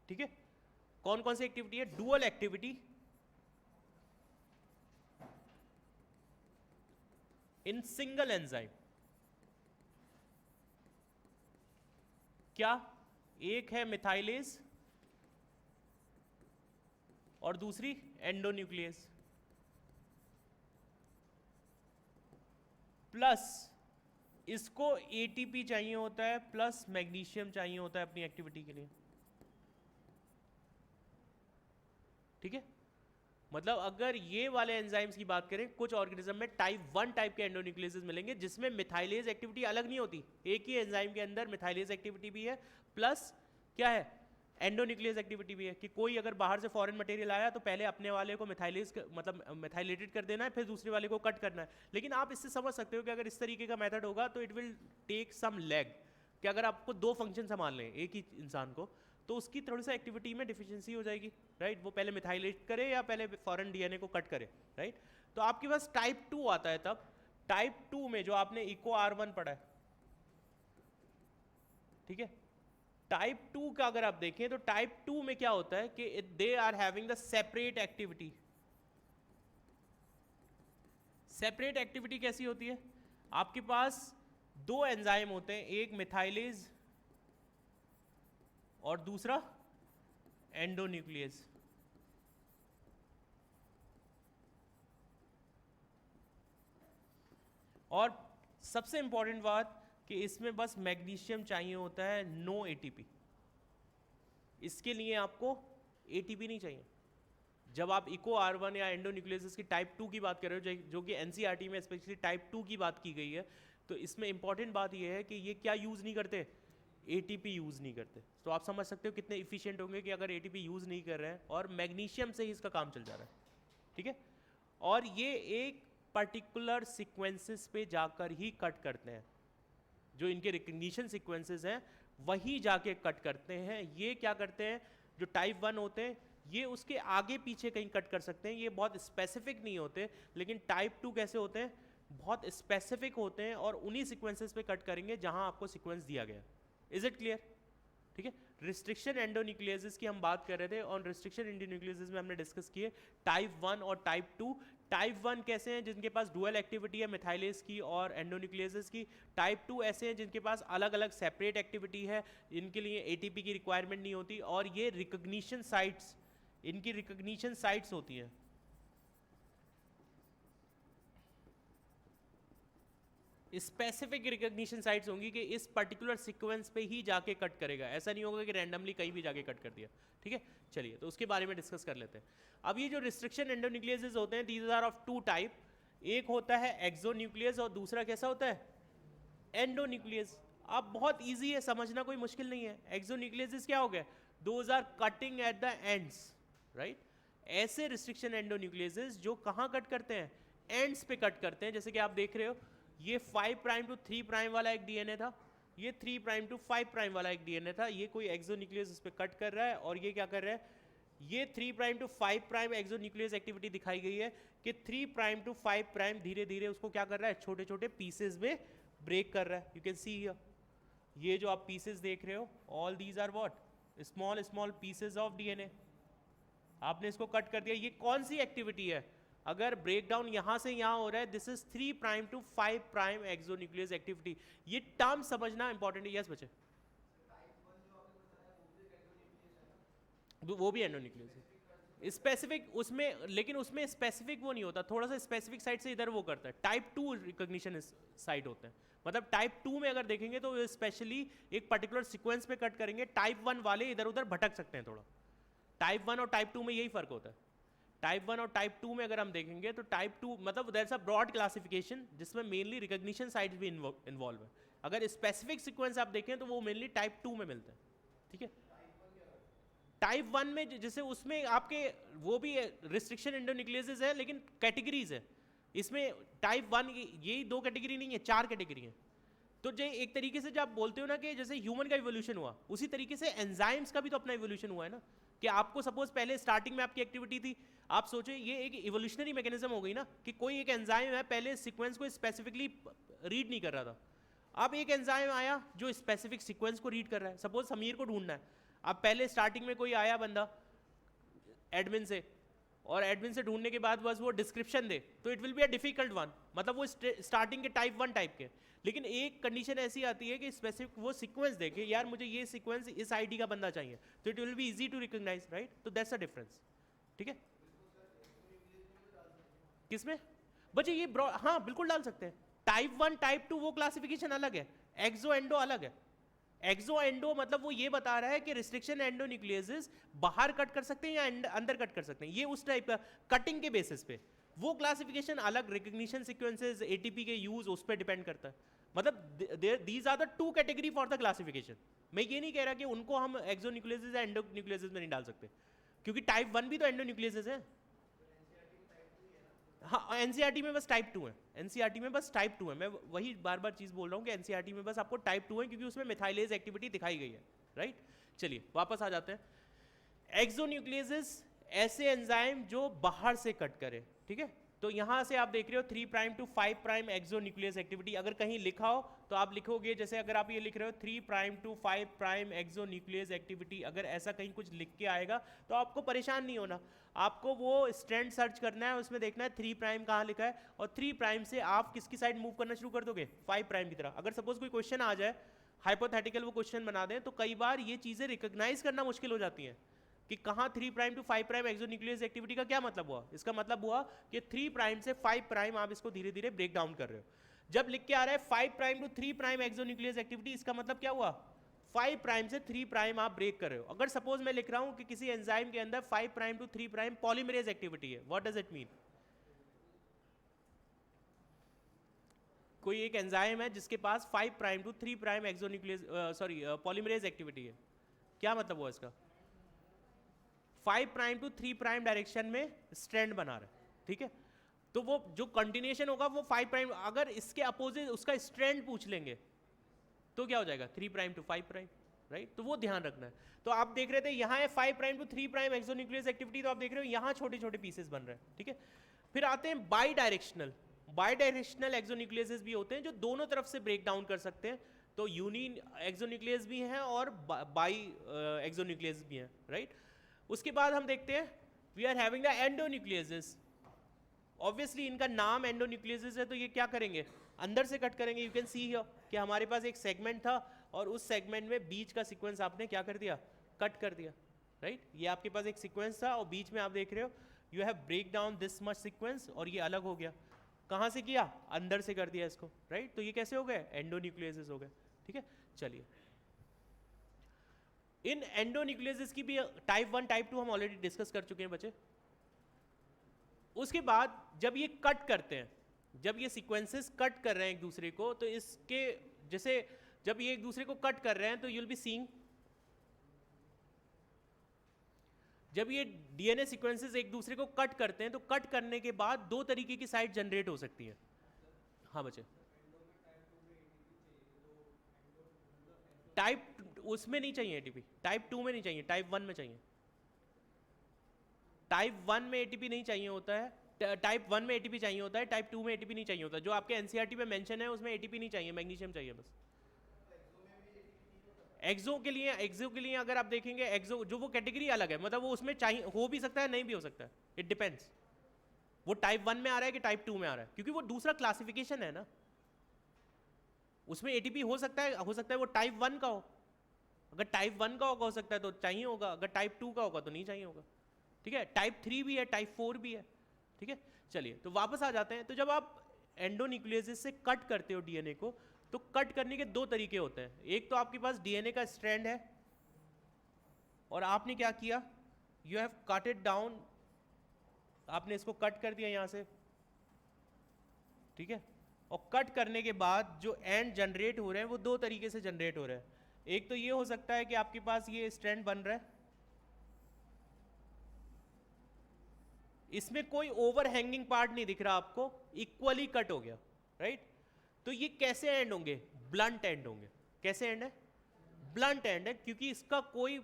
ठीक है। कौन कौन सी एक्टिविटी है? Dual activity in single enzyme. क्या? एक है मिथाइलेज और दूसरी एंडोन्यूक्लियस, प्लस इसको एटीपी चाहिए होता है, प्लस मैग्नीशियम चाहिए होता है अपनी एक्टिविटी के लिए, ठीक है। मतलब अगर ये वाले एंजाइम्स की बात करें, कुछ ऑर्गेनिज्म में टाइप 1 टाइप के एंडोन्यूक्लियस मिलेंगे जिसमें मिथाइलेज एक्टिविटी अलग नहीं होती, एक ही एंजाइम के अंदर मिथाइलेज एक्टिविटी भी है, प्लस क्या है, एंडोन्यूक्लियस एक्टिविटी भी है। कि कोई अगर बाहर से फॉरेन मटेरियल आया तो पहले अपने वाले को मिथाइलेज मतलब मिथाइलेटेड कर देना है, फिर दूसरे वाले को कट करना है। लेकिन आप इससे समझ सकते हो कि अगर इस तरीके का मेथड होगा तो it will take some lag, कि अगर आपको दो फंक्शन संभालने हैं एक ही इंसान को, तो उसकी थोड़ी सा एक्टिविटी में डिफिशियंसी हो जाएगी, राइट। वो पहले मिथाइलेट करे या पहले फॉरेन डीएनए को कट करे, राइट। तो आपके पास टाइप 2 आता है तब। टाइप 2 में जो आपने इको R1 पढ़ा है, ठीक है, टाइप 2 का अगर आप देखें तो टाइप 2 में क्या होता है कि they are having the separate activity. Separate activity कैसी होती है? आपके पास दो एंजाइम होते हैं, एक मिथाइलेज और दूसरा एंडोन्यूक्लियस। और सबसे इंपॉर्टेंट बात कि इसमें बस मैग्नीशियम चाहिए होता है, नो एटीपी। इसके लिए आपको एटीपी नहीं चाहिए। जब आप इको R1 या एंडोन्यूक्लियस की टाइप 2 की बात कर रहे हो, जो कि एनसीईआरटी में स्पेशली टाइप 2 की बात की गई है, तो इसमें इंपॉर्टेंट बात यह है कि ये क्या यूज़ नहीं करते, एटीपी यूज़ नहीं करते। तो आप समझ सकते हो कितने इफिशिएंट होंगे कि अगर एटीपी यूज़ नहीं कर रहे हैं और मैग्नीशियम से ही इसका काम चल जा रहा है, ठीक है। और ये एक पर्टिकुलर सीक्वेंसेस पे जाकर ही कट करते हैं, जो इनके रिकग्निशन सीक्वेंसेस हैं वही जाके कट करते हैं। ये क्या करते हैं, जो टाइप 1 होते हैं ये उसके आगे पीछे कहीं कट कर सकते हैं, ये बहुत स्पेसिफिक नहीं होते। लेकिन टाइप 2 कैसे होते हैं, बहुत स्पेसिफिक होते हैं और उन्हीं सीक्वेंसेस पे कट करेंगे जहां आपको सीक्वेंस दिया गया। Is it clear? ठीक है। रिस्ट्रिक्शन एंडोन्यूक्लियस की हम बात कर रहे थे और रिस्ट्रिक्शन एंडोन्यूक्लियस में हमने डिस्कस किए टाइप 1 और टाइप 2। टाइप 1 कैसे हैं, जिनके पास डुअल एक्टिविटी है मिथाइलेज की और एंडोन्यूक्लियस की। टाइप 2 ऐसे हैं जिनके पास अलग अलग सेपरेट एक्टिविटी है, इनके लिए एटीपी की रिक्वायरमेंट नहीं होती और ये रिकग्निशन साइट्स, इनकी रिकग्निशन साइट्स होती हैं। स्पेसिफिक रिकग्निशन साइट्स होंगी कि इस पर्टिकुलर सीक्वेंस पे ही जाके कट करेगा, ऐसा नहीं होगा कि रैंडमली कहीं भी जाके कट कर दिया, ठीक है। चलिए तो उसके बारे में डिस्कस कर लेते हैं। अब ये जो रिस्ट्रिक्शन एंडोन्यूक्लियस होते हैं, these are of two type. एक होता है एक्सोन्यूक्लियस और दूसरा कैसा होता है, एंडोन्यूक्लियस। अब बहुत ईजी है, समझना कोई मुश्किल नहीं है। एक्सोन्यूक्लियस क्या हो गया, those are cutting at the ends, right. ऐसे रिस्ट्रिक्शन एंडोन्यूक्लियस जो कहाँ कट करते हैं, एंड्स पे कट करते हैं। जैसे कि आप देख रहे हो ये 5 प्राइम टू 3 प्राइम वाला एक डीएनए था, ये 3 प्राइम टू 5 प्राइम वाला एक डीएनए था। ये कोई एक्सोन्यूक्लियस इस पे कट कर रहा है और ये क्या कर रहा है, ये 3 prime to 5 prime exonuclease activity दिखाई गई है कि 3 प्राइम टू 5 प्राइम धीरे धीरे उसको क्या कर रहा है, छोटे छोटे पीसेस में ब्रेक कर रहा है. यू कैन सी हियर, ये जो आप पीसेस देख रहे हो, all these are what, small small pieces of DNA. आपने इसको कट कर दिया. ये कौन सी एक्टिविटी है? अगर ब्रेक डाउन यहां से यहां हो रहा है, this is 3 prime to 5 prime exonuclease activity. ये टर्म समझना इंपॉर्टेंट है. यस बच्चे, वो भी एंडोन्यूक्लियस है स्पेसिफिक उसमें, लेकिन उसमें स्पेसिफिक वो नहीं होता, थोड़ा सा स्पेसिफिक साइड से इधर वो करता है. टाइप 2 रिकॉग्निशन साइड होते हैं. मतलब टाइप 2 में अगर देखेंगे तो स्पेशली एक पर्टिकुलर सीक्वेंस पे कट करेंगे. टाइप 1 वाले इधर उधर भटक सकते हैं थोड़ा. टाइप 1 और टाइप 2 में यही फर्क होता है. टाइप 1 और टाइप 2 में अगर हम देखेंगे तो टाइप 2 मतलब there is a broad classification जिसमें मेनली रिकॉग्निशन साइड्स भी इन्वॉल्व है. अगर स्पेसिफिक सीक्वेंस आप देखें तो वो मेनली टाइप 2 में मिलते हैं. ठीक है. टाइप 1 में जैसे उसमें आपके वो भी रिस्ट्रिक्शन एंडोन्यूक्लियसेस है, लेकिन कैटेगरीज है. इसमें टाइप 1 यही 2 कैटेगरी नहीं है, 4 कैटेगरी है. तो जो एक तरीके से जब आप बोलते हो ना कि जैसे ह्यूमन का इवोल्यूशन हुआ, उसी तरीके से एंजाइम्स का भी तो अपना इवोल्यूशन हुआ है ना. कि आपको सपोज पहले स्टार्टिंग में आपकी एक्टिविटी थी, आप सोचो ये एक इवोल्यूशनरी मैकेनिज्म हो गई ना, कि कोई एक एंजाइम है पहले सीक्वेंस को स्पेसिफिकली रीड नहीं कर रहा था. अब एक एंजाइम आया जो स्पेसिफिक सीक्वेंस को रीड कर रहा है. सपोज समीर को ढूंढना है, अब पहले स्टार्टिंग में कोई आया बंदा एडमिन से, और एडमिन से ढूंढने के बाद बस वो डिस्क्रिप्शन दे, तो it will be a difficult one. मतलब वो स्टार्टिंग के टाइप 1 टाइप के. लेकिन एक कंडीशन ऐसी आती है कि स्पेसिफिक वो सीक्वेंस देखे, यार मुझे ये सीक्वेंस इस आईडी का बंदा चाहिए, तो it will be easy to recognize, right. तो दैट्स अ डिफरेंस. ठीक है. किसमें बच्चे ये हाँ बिल्कुल डाल सकते हैं. टाइप 1 टाइप 2 वो क्लासिफिकेशन अलग है, एक्सो एंडो अलग है. एक्सो एंडो मतलब वो ये बता रहा है कि रिस्ट्रिक्शन एंडोन्यूक्लियसेस बाहर कट कर सकते हैं या अंदर कट कर सकते हैं. ये उस टाइप का कटिंग के बेसिस पे वो क्लासिफिकेशन अलग. रिकॉग्निशन सीक्वेंसेस एटीपी के यूज उस पर डिपेंड करता है. मतलब these are the 2 category for the classification. मैं ये नहीं कह रहा कि उनको हम एक्सोन्यूक्लियसेस या एंडोन्यूक्लियसेस में नहीं डाल सकते, क्योंकि टाइप 1 भी तो एंडोन्यूक्लियसेस है. हाँ एनसीईआरटी में बस टाइप 2 है. एनसीईआरटी में बस टाइप 2 है. मैं वही बार बार चीज बोल रहा हूँ कि एनसीईआरटी में बस आपको टाइप 2 है, क्योंकि उसमें मिथाइलेज एक्टिविटी दिखाई गई है, राइट. चलिए वापस आ जाते हैं. एक्सोन्यूक्लियसेस ऐसे एंजाइम जो बाहर से कट करे. ठीक है. तो यहां से आप देख रहे हो 3 prime to 5 prime exonuclease activity. अगर कहीं लिखा हो तो आप लिखोगे, जैसे अगर आप ये लिख रहे हो 3 prime to 5 prime exonuclease activity, अगर ऐसा कहीं कुछ लिख के आएगा तो आपको परेशान नहीं होना. आपको वो स्ट्रैंड सर्च करना है, उसमें देखना है 3 प्राइम कहाँ लिखा है, और 3 प्राइम से आप किसकी साइड मूव करना शुरू कर दोगे, 5 प्राइम की तरफ. अगर सपोज कोई क्वेश्चन आ जाए, हाइपोथेटिकल वो क्वेश्चन बना दें, तो कई बार ये चीज़ें रिकॉग्नाइज करना मुश्किल हो जाती हैं कि कहाँ 3 prime to 5 prime exonuclease activity का क्या मतलब हुआ. इसका मतलब हुआ कि 3 प्राइम से 5 प्राइम आप इसको धीरे धीरे ब्रेक डाउन कर रहे हो. जब लिख के आ रहा है 5 prime to 3 prime exonuclease activity, इसका मतलब क्या हुआ, 5 प्राइम से 3 प्राइम आप ब्रेक कर रहे हो. अगर सपोज मैं लिख रहा हूं कि किसी एंजाइम के अंदर 5 prime to 3 prime polymerase activity है, व्हाट डज इट मीन. कोई एक एंजाइम है जिसके पास 5 prime to 3 prime exonuclease polymerase activity है, क्या मतलब हुआ इसका, 5 प्राइम टू 3 प्राइम डायरेक्शन में स्ट्रैंड बना रहा है. ठीक है. तो वो जो कंटिन्यूएशन होगा वो 5 प्राइम, अगर इसके अपोजिट उसका स्ट्रैंड पूछ लेंगे तो क्या हो जाएगा 3 प्राइम टू 5 प्राइम, राइट. तो वो ध्यान रखना है. तो आप देख रहे थे यहाँ है 5 prime to 3 prime exonuclease activity, तो आप देख रहे हो यहाँ छोटे छोटे पीसेस बन रहे हैं. ठीक है. फिर आते हैं बाई डायरेक्शनल. बाई डायरेक्शनल एक्सोन्यूक्लियसेस भी होते हैं जो दोनों तरफ से ब्रेक डाउन कर सकते हैं. तो यूनी एक्सोन्यूक्लियस भी हैं और बाई एक्सोन्यूक्लियस भी हैं, राइट. उसके बाद हम देखते हैं we are having the endonucleases. Obviously इनका नाम एंडोन्यूक्लियसेस है, तो ये क्या करेंगे, अंदर से कट करेंगे. यू कैन सी हियर कि हमारे पास एक सेगमेंट था और उस सेगमेंट में बीच का सीक्वेंस आपने क्या कर दिया, कट कर दिया, राइट. ये आपके पास एक सीक्वेंस था और बीच में आप देख रहे हो you have break down this much sequence, और ये अलग हो गया. कहाँ से किया, अंदर से कर दिया इसको, राइट. तो ये कैसे हो गए, एंडोन्यूक्लियसेस हो गए. ठीक है. चलिए इन एंडोन्यूक्लियसेस की भी टाइप 1 टाइप 2 हम ऑलरेडी डिस्कस कर चुके हैं बच्चे. उसके बाद जब ये कट करते हैं, जब ये सीक्वेंसेस कट कर रहे हैं एक दूसरे को, तो इसके जैसे जब ये एक दूसरे को कट कर रहे हैं तो यू विल बी सीइंग, जब ये डीएनए सीक्वेंसेस एक दूसरे को कट करते हैं तो कट करने के बाद 2 तरीके की साइट जनरेट हो सकती है. हाँ बच्चे, टाइप उसमें नहीं चाहिए एटीपी, टाइप 2 में नहीं चाहिए, टाइप 1 में चाहिए. टाइप 1 में एटीपी नहीं चाहिए होता है, टाइप 1 में एटीपी चाहिए होता है, टाइप 2 में एटीपी नहीं चाहिए होता। जो आपके एनसीईआरटी में मेंशन है उसमें एटीपी नहीं चाहिए, मैग्नीशियम चाहिए बस। एक्सो के लिए अगर आप देखेंगे, एक्सो जो वो कैटेगरी अलग है, मतलब वो उसमें चाहिए, हो भी सकता है नहीं भी हो सकता है, इट डिपेंड्स वो टाइप 1 में आ रहा है कि टाइप 2 में आ रहा है, क्योंकि वो दूसरा क्लासिफिकेशन है ना, उसमें एटीपी हो सकता है वो टाइप 1 का हो। अगर टाइप 1 का हो सकता है तो चाहिए होगा, अगर टाइप 2 का होगा तो नहीं चाहिए होगा। ठीक है, टाइप 3 भी है, टाइप 4 भी है। ठीक है, चलिए तो वापस आ जाते हैं। तो जब आप एंडोन्यूक्लियोसिस से कट करते हो डीएनए को, तो कट करने के दो तरीके होते हैं। एक तो आपके पास डीएनए का स्ट्रैंड है और आपने क्या किया, you have cut it down, आपने इसको कट कर दिया यहां से। ठीक है, और कट करने के बाद जो एंड जनरेट हो रहे हैं वो दो तरीके से जनरेट हो रहे हैं। एक तो ये हो सकता है कि आपके पास ये स्ट्रैंड बन रहा है, इसमें कोई ओवर हैंगिंग पार्ट नहीं दिख रहा आपको, इक्वली कट हो गया, राइट। तो ये कैसे एंड होंगे, ब्लंट एंड होंगे। कैसे एंड है, ब्लंट एंड है, क्योंकि इसका कोई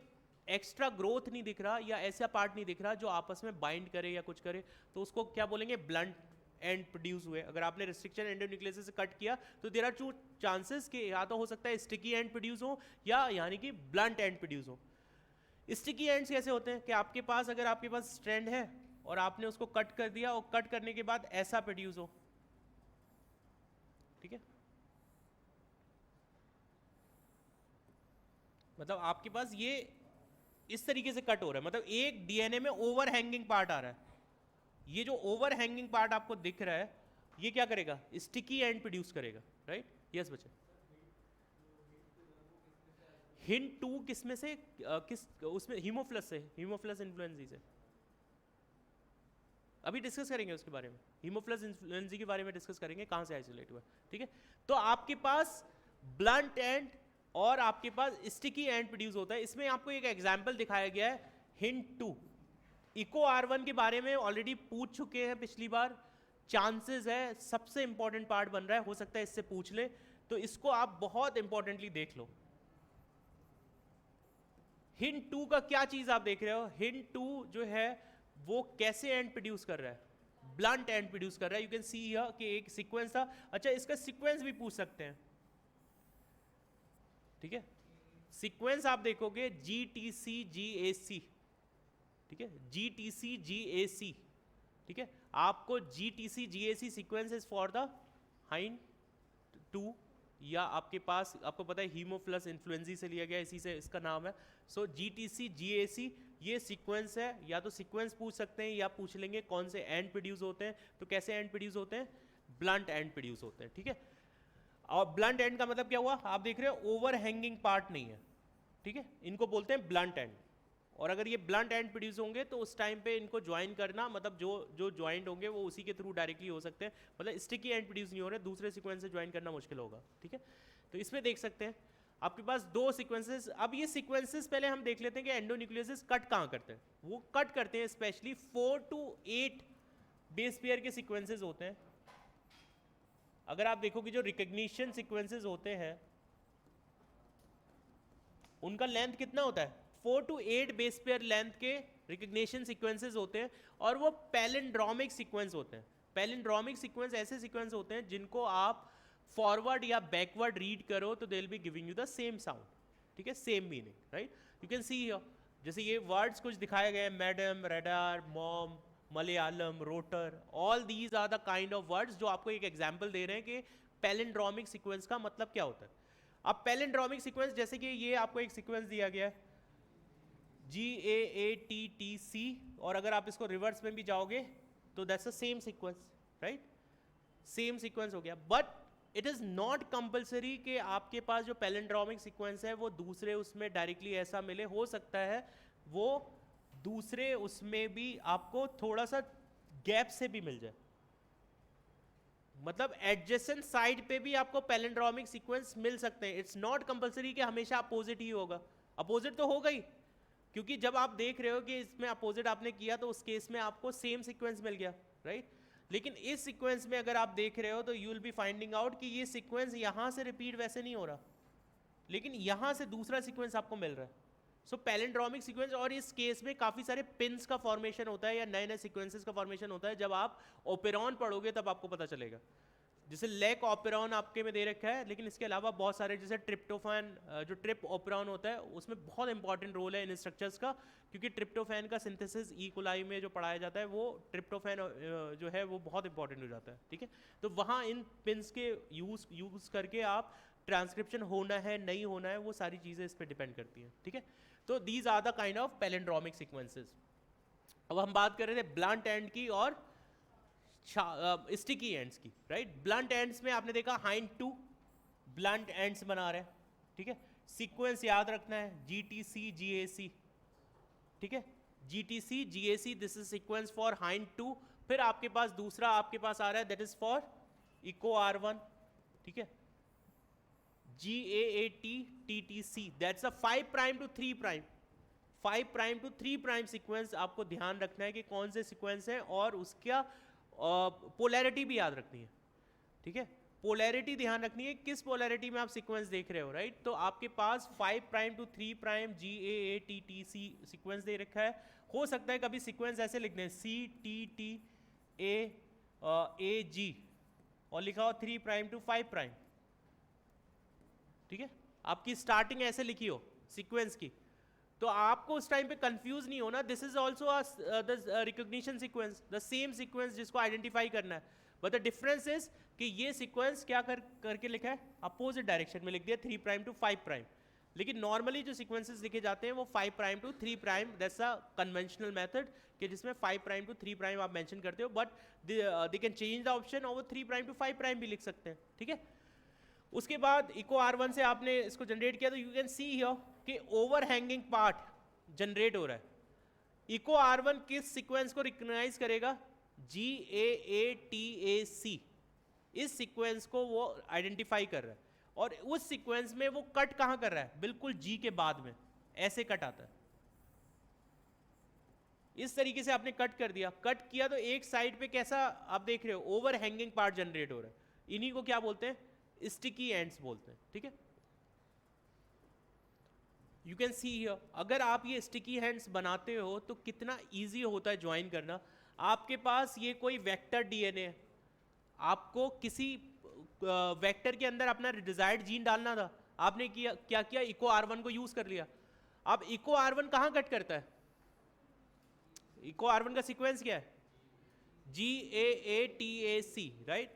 एक्स्ट्रा ग्रोथ नहीं दिख रहा या ऐसा पार्ट नहीं दिख रहा जो आपस में बाइंड करे या कुछ करे, तो उसको क्या बोलेंगे, ब्लंट एंड प्रोड्यूस हुए। अगर आपने रिस्ट्रिक्शन एंडोन्यूक्लियोसिस से कट किया तो देयर आर टू चांसेस कि या तो हो सकता है स्टिकी एंड प्रोड्यूस हो या यानी कि ब्लंट एंड प्रोड्यूस हो। स्टिकी एंड्स कैसे होते हैं कि आपके पास, अगर आपके पास स्ट्रैंड है और आपने उसको कट कर दिया और कट करने के बाद ऐसा प्रोड्यूस हो। ठीक है, मतलब आपके पास ये इस तरीके से कट हो रहा है, मतलब एक डीएनए में ओवर हैंगिंग पार्ट आ रहा है। ये जो ओवर हैंगिंग पार्ट आपको दिख रहा है ये क्या करेगा, स्टिकी एंड प्रोड्यूस करेगा, राइट। यस बच्चे, हिंट 2 किस में से, किस उसमें, हीमोफ्लस से, हीमोफ्लस इन्फ्लुएंजी से। अभी डिस्कस करेंगे उसके बारे में, हीमोफ्लस इन्फ्लुएंजी के बारे में डिस्कस करेंगे, कहां से आइसोलेट हुआ। ठीक है, तो आपके पास ब्लंट एंड और आपके पास स्टिकी एंड प्रोड्यूस होता है। इसमें आपको एक एग्जांपल दिखाया गया है, हिंट 2। इको R1 के बारे में ऑलरेडी पूछ चुके हैं पिछली बार, चांसेस है सबसे इंपॉर्टेंट पार्ट बन रहा है, हो सकता है इससे पूछ ले, तो इसको आप बहुत इंपॉर्टेंटली देख लो। हिंट 2 का क्या चीज आप देख रहे हो, हिंट 2 जो है वो कैसे एंड प्रोड्यूस कर रहा है, ब्लंट एंड प्रोड्यूस कर रहा है। यू कैन सी हियर कि एक सीक्वेंस था। अच्छा, इसका सीक्वेंस भी पूछ सकते हैं। ठीक है, सीक्वेंस आप देखोगे GTCGAC। ठीक है, GTCGAC। ठीक है, आपको GTCGAC sequence is for the hind 2, या आपके पास, आपको पता है हीमोफ्लस इन्फ्लुएंजी से लिया गया, इसी से इसका नाम है। सो GTCGAC ये सीक्वेंस है, या तो सीक्वेंस पूछ सकते हैं या पूछ लेंगे कौन से एंड प्रोड्यूस होते हैं। तो कैसे एंड प्रोड्यूस होते हैं, ब्लंट एंड प्रोड्यूस होते हैं। ठीक है, और ब्लंट एंड का मतलब क्या हुआ, आप देख रहे हो ओवर हैंगिंग पार्ट नहीं है। ठीक है, इनको बोलते हैं ब्लंट एंड। और अगर ये ब्लंट एंड प्रोड्यूस होंगे तो उस टाइम पे इनको ज्वाइन करना, मतलब जो जो ज्वाइंट होंगे वो उसी के थ्रू डायरेक्टली हो सकते हैं, मतलब स्टिकी एंड प्रोड्यूस नहीं हो रहे, दूसरे सीक्वेंस से ज्वाइन करना मुश्किल होगा। ठीक है, तो इसमें देख सकते हैं आपके पास दो सीक्वेंसेस। अब ये सीक्वेंसेस पहले हम देख लेते हैं कि एंडोन्यूक्लियोसिस कट कहाँ करते हैं। वो कट करते हैं स्पेशली 4 to 8 बेस पेयर के सीक्वेंसेस होते हैं। अगर आप देखोगे जो रिकग्निशन सीक्वेंसेस होते हैं उनका लेंथ कितना होता है, 4 to 8 बेस पेयर लेंथ के रिकग्निशन सीक्वेंसेस होते हैं, और वो पैलिंड्रोमिक सीक्वेंस होते हैं। पैलिंड्रोमिक सीक्वेंस ऐसे सीक्वेंस होते हैं जिनको आप फॉरवर्ड या बैकवर्ड रीड करो तो they will be giving you the same sound. ठीक है, same meaning, right. You can see here, जैसे ये वर्ड्स कुछ दिखाए गए हैं, madam, radar, mom, Malayalam, rotor, all these are the kind of words जो आपको एक एग्जांपल दे रहे हैं कि पैलिंड्रोमिक सीक्वेंस का मतलब क्या होता है। अब पैलिंड्रोमिक सीक्वेंस, जैसे कि ये आपको एक सीक्वेंस दिया गया है GAATTC, और अगर आप इसको रिवर्स में भी जाओगे तो that's the same sequence, right, same sequence हो गया। But it is not compulsory कि आपके पास जो पैलिंड्रोमिक सीक्वेंस है वो दूसरे उसमें डायरेक्टली ऐसा मिले, हो सकता है वो दूसरे उसमें भी आपको थोड़ा सा गैप से भी मिल जाए, मतलब एडजेसेंट साइड पे भी आपको पैलिंड्रोमिक सीक्वेंस मिल सकते हैं। इट्स नॉट कंपल्सरी कि हमेशा अपोजिट ही होगा, अपोजिट तो होगा ही, क्योंकि जब आप देख रहे हो कि इसमें अपोजिट आपने किया तो उस केस में आपको सेम सीक्वेंस मिल गया, राइट। लेकिन इस सीक्वेंस में अगर आप देख रहे हो तो you will be finding out कि ये सीक्वेंस यहां से रिपीट वैसे नहीं हो रहा, लेकिन यहां से दूसरा सीक्वेंस आपको मिल रहा है। सो पैलिंड्रोमिक सीक्वेंस, और इस केस में काफ़ी सारे पिन्स का फॉर्मेशन होता है या नए नए सीक्वेंसेस का फॉर्मेशन होता है। जब आप ओपेरॉन पढ़ोगे तब आपको पता चलेगा। जैसे लेक ऑपेरॉन आपके में दे रखा है, लेकिन इसके अलावा बहुत सारे जैसे ट्रिप्टोफैन, जो ट्रिप ऑपेरॉन होता है उसमें बहुत इंपॉर्टेंट रोल है इन स्ट्रक्चर्स का, क्योंकि ट्रिप्टोफैन का सिंथेसिस ई कोलाई में जो पढ़ाया जाता है वो ट्रिप्टोफैन जो है वो बहुत इंपॉर्टेंट हो जाता है। ठीक है, तो वहाँ इन पिन्स के यूज़ करके आप ट्रांसक्रिप्शन होना है नहीं होना है वो सारी चीज़ें इस पर डिपेंड करती हैं। ठीक है, तो these are the kind of palindromic sequences. अब हम बात कर रहे थे ब्लंट एंड की और स्टिकी एंड्स की, राइट। ब्लंट एंड्स में आपने देखा हाइंड टू ब्लंट एंड्स बना रहे हैं। ठीक है, सीक्वेंस याद रखना है GTC GAC। ठीक है, GTC GAC, this is sequence for Hind two. फिर आपके पास दूसरा आपके पास आ रहा है that is for eco R1। ठीक है, GAAT TTC, that's a 5 prime to 3 prime, 5 prime to 3 prime sequence. आपको ध्यान रखना है कि कौन से सीक्वेंस है और उसका पोलैरिटी भी याद रखनी है। ठीक है, पोलैरिटी ध्यान रखनी है, किस पोलैरिटी में आप सीक्वेंस देख रहे हो, राइट। तो आपके पास 5 prime to 3 prime GAAT TTC sequence दे रखा है। हो सकता है कभी सीक्वेंस ऐसे लिख दें CTTA AG और लिखा हो 3 प्राइम टू 5 प्राइम। ठीक है, आपकी स्टार्टिंग ऐसे लिखी हो सीक्वेंस की, तो आपको उस टाइम पे कंफ्यूज नहीं होना। This is also the recognition sequence, the same sequence जिसको आइडेंटिफाई करना है, बट द डिफरेंस इज कि ये सीक्वेंस क्या करके लिखा है, अपोजिट डायरेक्शन में लिख दिया 3 प्राइम टू 5 प्राइम। लेकिन नॉर्मली जो सीक्वेंसेस लिखे जाते हैं वो 5 prime to 3 prime, that's a conventional method कि जिसमें 5 प्राइम टू 3 प्राइम आप मेंशन करते हो, but they can change the option और वो 3 प्राइम टू 5 प्राइम भी लिख सकते हैं। ठीक है, उसके बाद इको R1 से आपने इसको जनरेट किया तो यू कैन सी हियर कि ओवरहैंगिंग पार्ट जनरेट हो रहा है। इको R1 किस सीक्वेंस को रिकॉग्नाइज करेगा, GAATAC, इस सीक्वेंस को वो आइडेंटिफाई कर रहा है। और उस सीक्वेंस में वो कट कहां कर रहा है, बिल्कुल G के बाद में, ऐसे कट आता है। इस तरीके से आपने कट कर दिया, कट किया तो एक साइड पे कैसा आप देख रहे हो, ओवरहैंगिंग पार्ट जनरेट हो रहा है। इन्हीं को क्या बोलते हैं, स्टिकी एंड्स बोलते हैं। ठीक है, यू कैन सी हियर, अगर आप ये स्टिकी हैंड्स बनाते हो तो कितना इजी होता है ज्वाइन करना। आपके पास ये कोई वेक्टर DNA है, आपको किसी वेक्टर के अंदर अपना डिजायर्ड जीन डालना था, आपने क्या किया, इको R1 को यूज कर लिया। अब इको R1 कहां कट करता है, इको R1 का सीक्वेंस क्या है, GAATAC, right,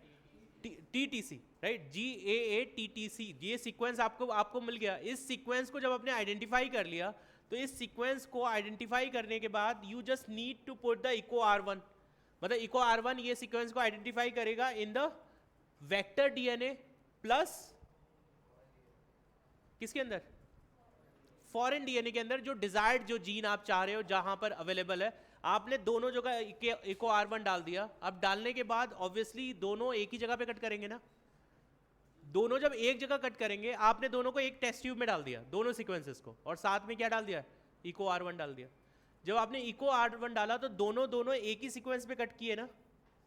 TTC, right, GAATTC। ये सीक्वेंस आपको मिल गया। इस सीक्वेंस को जब आपने आइडेंटिफाई कर लिया तो इस सीक्वेंस को आइडेंटिफाई करने के बाद you just need to put the Eco R1, मतलब इको R1 ये सीक्वेंस को आइडेंटिफाई करेगा in the vector DNA plus किसके अंदर, फॉरेन DNA के अंदर, जो डिजायर्ड जो जीन आप चाह रहे हो जहां पर अवेलेबल है। आपने दोनों जगह इको R1 डाल दिया। अब डालने के बाद ऑब्वियसली दोनों एक ही जगह पे कट करेंगे ना, दोनों जब एक जगह कट करेंगे, आपने दोनों को एक टेस्ट ट्यूब में डाल दिया, दोनों सीक्वेंसेस को, और साथ में क्या डाल दिया, इको R1 डाल दिया। जब आपने इको R1 डाला तो दोनों एक ही सीक्वेंस पे कट किए ना।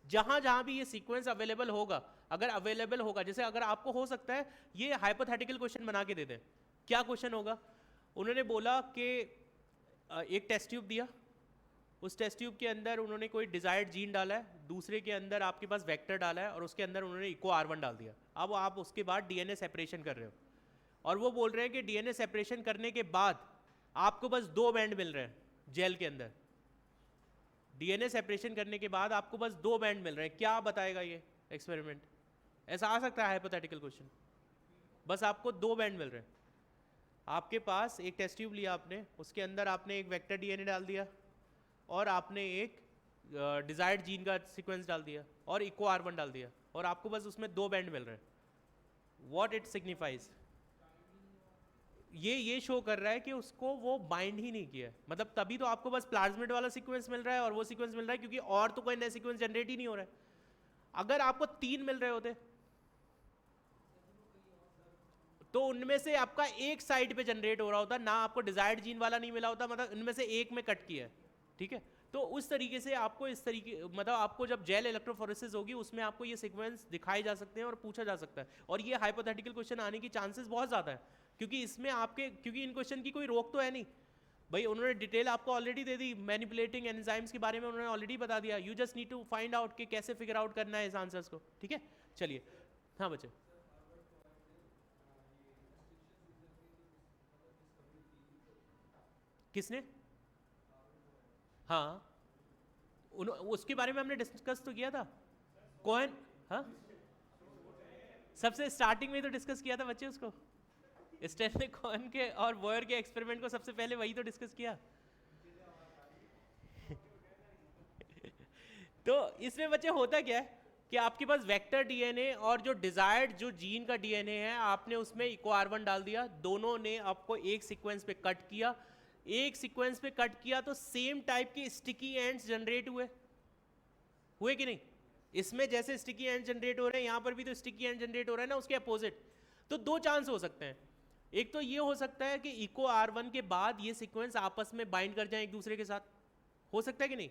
जहां जहां भी ये सीक्वेंस अवेलेबल होगा, अगर अवेलेबल होगा, जैसे अगर आपको हो सकता है ये हाइपोथेटिकल क्वेश्चन बना के दे दें। क्या क्वेश्चन होगा, उन्होंने बोला कि एक टेस्ट ट्यूब दिया, उस टेस्ट ट्यूब के अंदर उन्होंने कोई डिजायर्ड जीन डाला है, दूसरे के अंदर आपके पास वेक्टर डाला है और उसके अंदर उन्होंने इको R1 डाल दिया। अब आप उसके बाद DNA सेपरेशन कर रहे हो और वो बोल रहे हैं कि DNA सेपरेशन करने के बाद आपको बस 2 बैंड मिल रहे हैं जेल के अंदर। DNA सेपरेशन करने के बाद आपको बस 2 बैंड मिल रहे हैं। क्या बताएगा ये एक्सपेरिमेंट, ऐसा आ सकता है हाइपोथेटिकल क्वेश्चन, बस आपको 2 बैंड मिल रहे हैं। आपके पास एक टेस्ट ट्यूब लिया आपने, उसके अंदर आपने एक वेक्टर DNA डाल दिया और आपने एक डिजायर्ड जीन का सीक्वेंस डाल दिया और इको R1 डाल दिया और आपको बस उसमें 2 बैंड मिल रहे हैं। व्हाट इट सिग्निफाइज, ये शो कर रहा है कि उसको वो बाइंड ही नहीं किया, मतलब तभी तो आपको बस प्लाज्मिड वाला सीक्वेंस मिल रहा है और वो सीक्वेंस मिल रहा है क्योंकि और तो कोई नया सीक्वेंस जनरेट ही नहीं हो रहा है। अगर आपको 3 मिल रहे होते तो उनमें से आपका एक साइड पे जनरेट हो रहा होता, ना आपको डिजायर्ड जीन वाला नहीं मिला होता, मतलब इनमें से एक में कट किया है। ठीक है, तो उस तरीके से आपको इस तरीके, मतलब आपको जब जेल इलेक्ट्रोफोरेसिस होगी उसमें आपको ये सीक्वेंस दिखाए जा सकते हैं और पूछा जा सकता है। और ये हाइपोथेटिकल क्वेश्चन आने की चांसेस बहुत ज़्यादा है क्योंकि इसमें आपके, क्योंकि इन क्वेश्चन की कोई रोक तो है नहीं, भाई उन्होंने डिटेल आपको ऑलरेडी दे दी, मैनिपुलेटिंग एंजाइम्स के बारे में उन्होंने ऑलरेडी बता दिया, you just need to find out कि कैसे फिगर आउट करना है इस आंसर्स को, ठीक है। चलिए हाँ बच्चे, किसने, हाँ उसके बारे में हमने डिस्कस तो किया था, कोहेन, हाँ सबसे स्टार्टिंग में तो डिस्कस किया था बच्चे उसको, स्टैनली कोहेन के और बोयर के एक्सपेरिमेंट को सबसे पहले वही तो डिस्कस किया। तो इसमें बच्चे होता क्या है कि आपके पास वेक्टर डीएनए और जो डिजायर्ड जो जीन का डीएनए है, आपने उसमें इको R1 डाल दिया, दोनों ने आपको एक सीक्वेंस पे कट किया, एक सीक्वेंस पे कट किया तो सेम टाइप के स्टिकी एंड्स जनरेट हुए कि नहीं, इसमें जैसे स्टिकी एंड जनरेट हो रहे हैं यहाँ पर भी तो स्टिकी एंड जनरेट हो रहा है ना, उसके अपोजिट। तो दो चांस हो सकते हैं, एक तो ये हो सकता है कि इको R1 के बाद ये सीक्वेंस आपस में बाइंड कर जाए एक दूसरे के साथ, हो सकता है कि नहीं,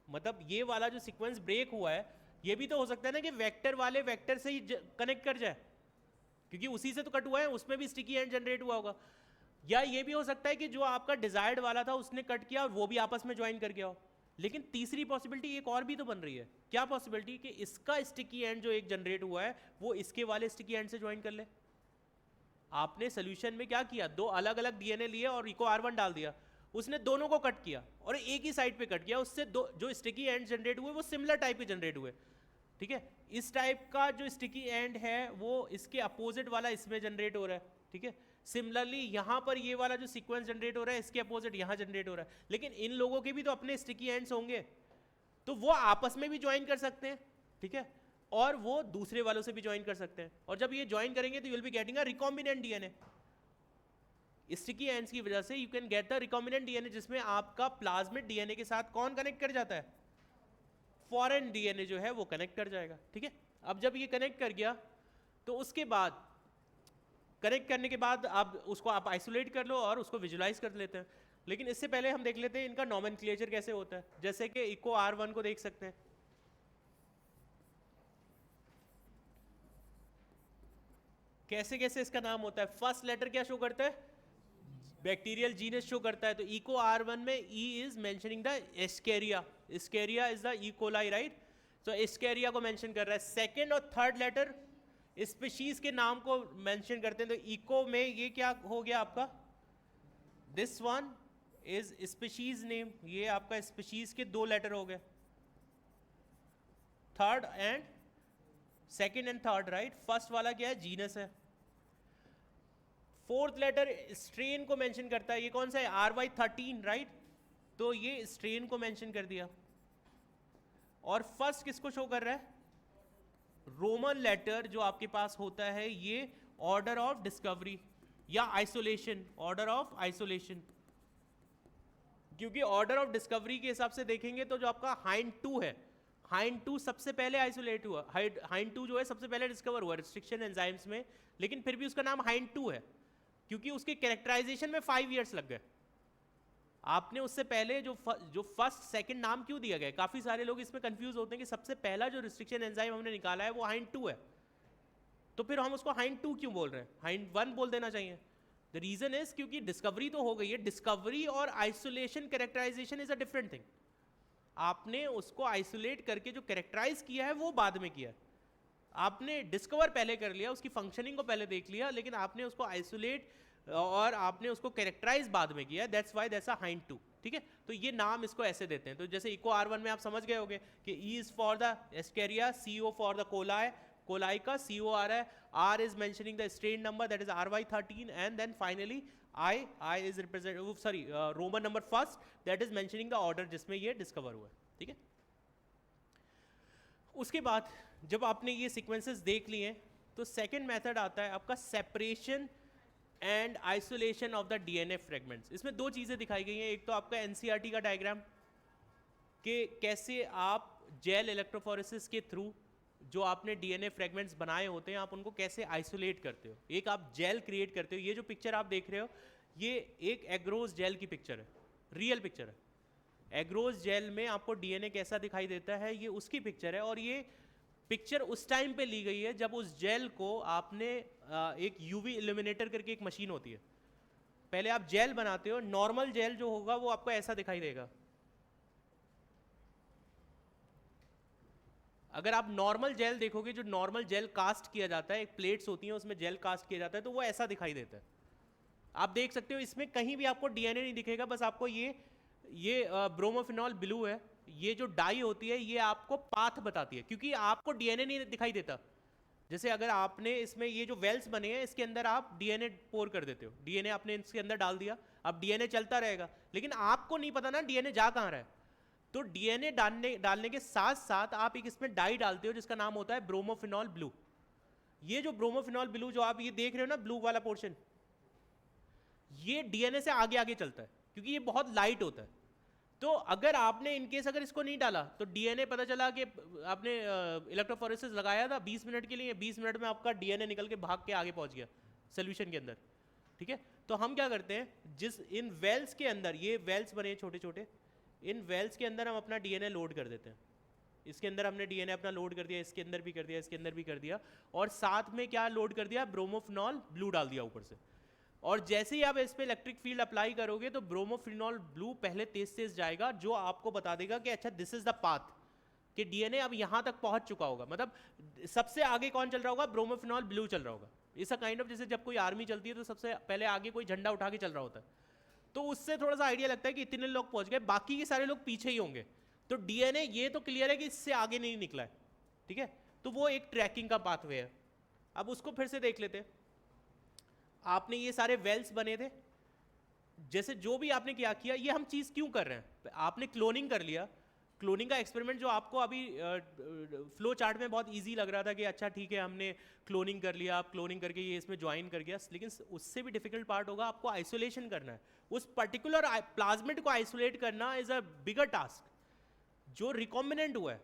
मतलब ये वाला जो सीक्वेंस ब्रेक हुआ है ये भी तो हो सकता है ना कि वेक्टर वाले वेक्टर से ही कनेक्ट कर जाए, क्योंकि उसी से तो कट हुआ है, उसमें भी स्टिकी एंड जनरेट हुआ होगा। या ये भी हो सकता है कि जो आपका डिजायर्ड वाला था उसने कट किया और वो भी आपस में ज्वाइन कर गया हो। लेकिन तीसरी पॉसिबिलिटी एक और भी तो बन रही है, क्या पॉसिबिलिटी कि इसका स्टिकी एंड जो एक जनरेट हुआ है वो इसके वाले स्टिकी एंड से ज्वाइन कर ले। आपने सोल्यूशन में क्या किया, दो अलग अलग डीएनए लिए और इको R1 डाल दिया, उसने दोनों को कट किया और एक ही साइड पे कट किया, उससे दो जो स्टिकी एंड जनरेट हुए वो सिमिलर टाइप के जनरेट हुए, ठीक है। इस टाइप का जो स्टिकी एंड है वो इसके अपोजिट वाला इसमें जनरेट हो रहा है, ठीक है। सिमिलरली यहाँ पर ये वाला जो सीक्वेंस जनरेट हो रहा है इसके अपोजिट यहाँ जनरेट हो रहा है, लेकिन इन लोगों के भी तो अपने स्टिकी एंड्स होंगे, तो वो आपस में भी ज्वाइन कर सकते हैं, ठीक है, और वो दूसरे वालों से भी ज्वाइन कर सकते हैं, और जब ये ज्वाइन करेंगे तो you will be getting a recombinant DNA. Sticky ends की वजह से you can get the recombinant DNA, जिसमें आपका प्लाज्मिड डीएनए के साथ कौन कनेक्ट कर जाता है, फॉरेन डीएनए जो है वो कनेक्ट कर जाएगा, ठीक है। अब जब ये कनेक्ट कर गया तो उसके बाद कनेक्ट करने के बाद आप उसको आप आइसोलेट कर लो और उसको विजुलाइज कर लेते हैं। लेकिन इससे पहले हम देख लेते हैं इनका नॉमेनक्लेचर कैसे होता है, जैसे कि इको R1 को देख सकते हैं, कैसे कैसे इसका नाम होता है। फर्स्ट लेटर क्या शो करता है, बैक्टीरियल जीनस शो करता है, तो इको R1 में E is mentioning the एस्केरिया, एस्केरिया is the E coli, right, तो एस्केरिया को मेंशन कर रहा है। सेकंड और थर्ड लेटर स्पीशीज के नाम को मेंशन करते हैं, तो इको में ये क्या हो गया आपका, this one is species name, ये आपका स्पीशीज के दो लेटर हो गए, third and second and third, right. First वाला क्या है, जीनस है। फोर्थ लेटर स्ट्रेन को मेंशन करता है, ये कौन सा है, RY13, राइट, तो ये स्ट्रेन को मेंशन कर दिया। और फर्स्ट किसको शो कर रहा है, रोमन लेटर जो आपके पास होता है ये ऑर्डर ऑफ डिस्कवरी या आइसोलेशन, ऑर्डर ऑफ आइसोलेशन, क्योंकि ऑर्डर ऑफ डिस्कवरी के हिसाब से देखेंगे तो जो आपका हाइंड 2 है, हाइंड 2 सबसे पहले आइसोलेट हुआ, हाइंड 2 जो है सबसे पहले डिस्कवर हुआ रिस्ट्रिक्शन एंजाइम्स में, लेकिन फिर भी उसका नाम हाइंड 2 है क्योंकि उसके कैरेक्टराइजेशन में 5 इयर्स लग गए। आपने उससे पहले जो फर्स्ट सेकंड नाम क्यों दिया गया, काफी सारे लोग इसमें कंफ्यूज होते हैं कि सबसे पहला जो रिस्ट्रिक्शन एंजाइम हमने निकाला है वो हाइंड 2 है, तो फिर हम उसको हाइंड 2 क्यों बोल रहे हैं, हाइंड 1 बोल देना चाहिए। द रीजन इज क्योंकि डिस्कवरी तो हो गई है, डिस्कवरी और isolation characterisation is a different thing. आपने उसको आइसोलेट करके जो कैरेक्टराइज किया है वो बाद में किया है, आपने डिस्कवर पहले कर लिया, उसकी फंक्शनिंग को पहले देख लिया, लेकिन आपने उसको आइसोलेट और आपने उसको कैरेक्टराइज बाद में किया, that's why that's a hind 2, ठीक है। तो ये नाम इसको ऐसे देते हैं। तो जैसे इको R1 में आप समझ गए होंगे कि E is for the Escherichia, CO for the coli, coli का CO आ रहा है, R is mentioning the strain number that is RY13, and then finally I is represent sorry Roman number first that is mentioning the order जिसमें ये discover हुआ है, ठीक है। उसके बाद जब आपने ये सीक्वेंसेस देख लिए तो सेकंड मेथड आता है आपका separation and isolation of the DNA fragments. इसमें दो चीज़ें दिखाई गई हैं, एक तो आपका एनसीईआरटी का डायग्राम कि कैसे आप जेल इलेक्ट्रोफोरेसिस के थ्रू जो आपने डीएनए फ्रेगमेंट्स बनाए होते हैं आप उनको कैसे आइसोलेट करते हो, एक आप जेल क्रिएट करते हो। ये जो पिक्चर आप देख रहे हो ये एक एग्रोज जेल की पिक्चर है, रियल पिक्चर है। एग्रोज जेल में आपको डीएनए कैसा दिखाई देता है ये उसकी पिक्चर है, और ये पिक्चर उस टाइम पे ली गई है जब उस जेल को आपने एक यूवी इल्यूमिनेटर करके एक मशीन होती है, पहले आप जेल बनाते हो, नॉर्मल जेल जो होगा वो आपको ऐसा दिखाई देगा। अगर आप नॉर्मल जेल देखोगे, जो नॉर्मल जेल कास्ट किया जाता है, एक प्लेट्स होती हैं उसमें जेल कास्ट किया जाता है, तो वो ऐसा दिखाई देता है। आप देख सकते हो इसमें कहीं भी आपको डीएनए नहीं दिखेगा, बस आपको ये ब्रोमोफिनॉल ब्लू है, ये जो डाई होती है ये आपको पाथ बताती है, क्योंकि आपको डीएनए नहीं दिखाई देता। जैसे अगर आपने इसमें ये जो वेल्स बने हैं इसके अंदर आप डीएनए पोर कर देते हो, डीएनए आपने इसके अंदर डाल दिया, अब डीएनए चलता रहेगा, लेकिन आपको नहीं पता ना डीएनए जा कहाँ रहा है। तो डीएनए डालने के साथ साथ आप एक इसमें डाई डालते हो जिसका नाम होता है ब्रोमोफिनॉल ब्लू। ये जो ब्रोमोफिनॉल ब्लू जो आप ये देख रहे हो ना, ब्लू वाला पोर्शन, ये डीएनए से आगे आगे चलता है क्योंकि ये बहुत लाइट होता है। तो अगर आपने इनकेस अगर इसको नहीं डाला तो डीएनए पता चला कि आपने इलेक्ट्रोफोरेसिस लगाया था 20 मिनट के लिए, 20 मिनट में आपका डीएनए निकल के भाग के आगे पहुंच गया सोल्यूशन के अंदर, ठीक है। तो हम क्या करते हैं, जिस इन वेल्स के अंदर, ये वेल्स बने छोटे छोटे, इन वेल्स के अंदर हम अपना डीएनए लोड कर देते हैं। इसके अंदर हमने डीएनए अपना लोड कर दिया, इसके अंदर भी कर दिया, इसके अंदर भी कर दिया, और साथ में क्या लोड कर दिया, ब्रोमोफिनॉल ब्लू डाल दिया ऊपर से। और जैसे ही आप इस पे इलेक्ट्रिक फील्ड अप्लाई करोगे तो ब्रोमोफिनॉल ब्लू पहले तेज तेज जाएगा, जो आपको बता देगा कि अच्छा दिस इज द पाथ, कि डीएनए अब यहां तक पहुंच चुका होगा। मतलब सबसे आगे कौन चल रहा होगा, ब्रोमोफिनॉल ब्लू चल रहा होगा। इस काइंड ऑफ, जैसे जब कोई आर्मी चलती है तो सबसे पहले आगे कोई झंडा उठा के चल रहा होता है, तो उससे थोड़ा सा आइडिया लगता है कि इतने लोग पहुंच गए, बाकी के सारे लोग पीछे ही होंगे। तो डीएनए ये तो क्लियर है कि इससे आगे नहीं निकला है, ठीक है। तो वो एक ट्रैकिंग का पाथवे है। अब उसको फिर से देख लेते हैं। आपने ये सारे वेल्स बने थे, जैसे जो भी आपने क्या किया, ये हम चीज़ क्यों कर रहे हैं, आपने क्लोनिंग कर लिया। क्लोनिंग का एक्सपेरिमेंट जो आपको अभी फ्लो चार्ट में बहुत इजी लग रहा था कि अच्छा ठीक है हमने क्लोनिंग कर लिया, आप क्लोनिंग करके ये इसमें ज्वाइन कर गया, लेकिन उससे भी डिफिकल्ट पार्ट होगा, आपको आइसोलेशन करना है। उस पर्टिकुलर प्लाज्मिड को आइसोलेट करना इज अ बिगर टास्क जो रिकॉम्बिनेंट हुआ है।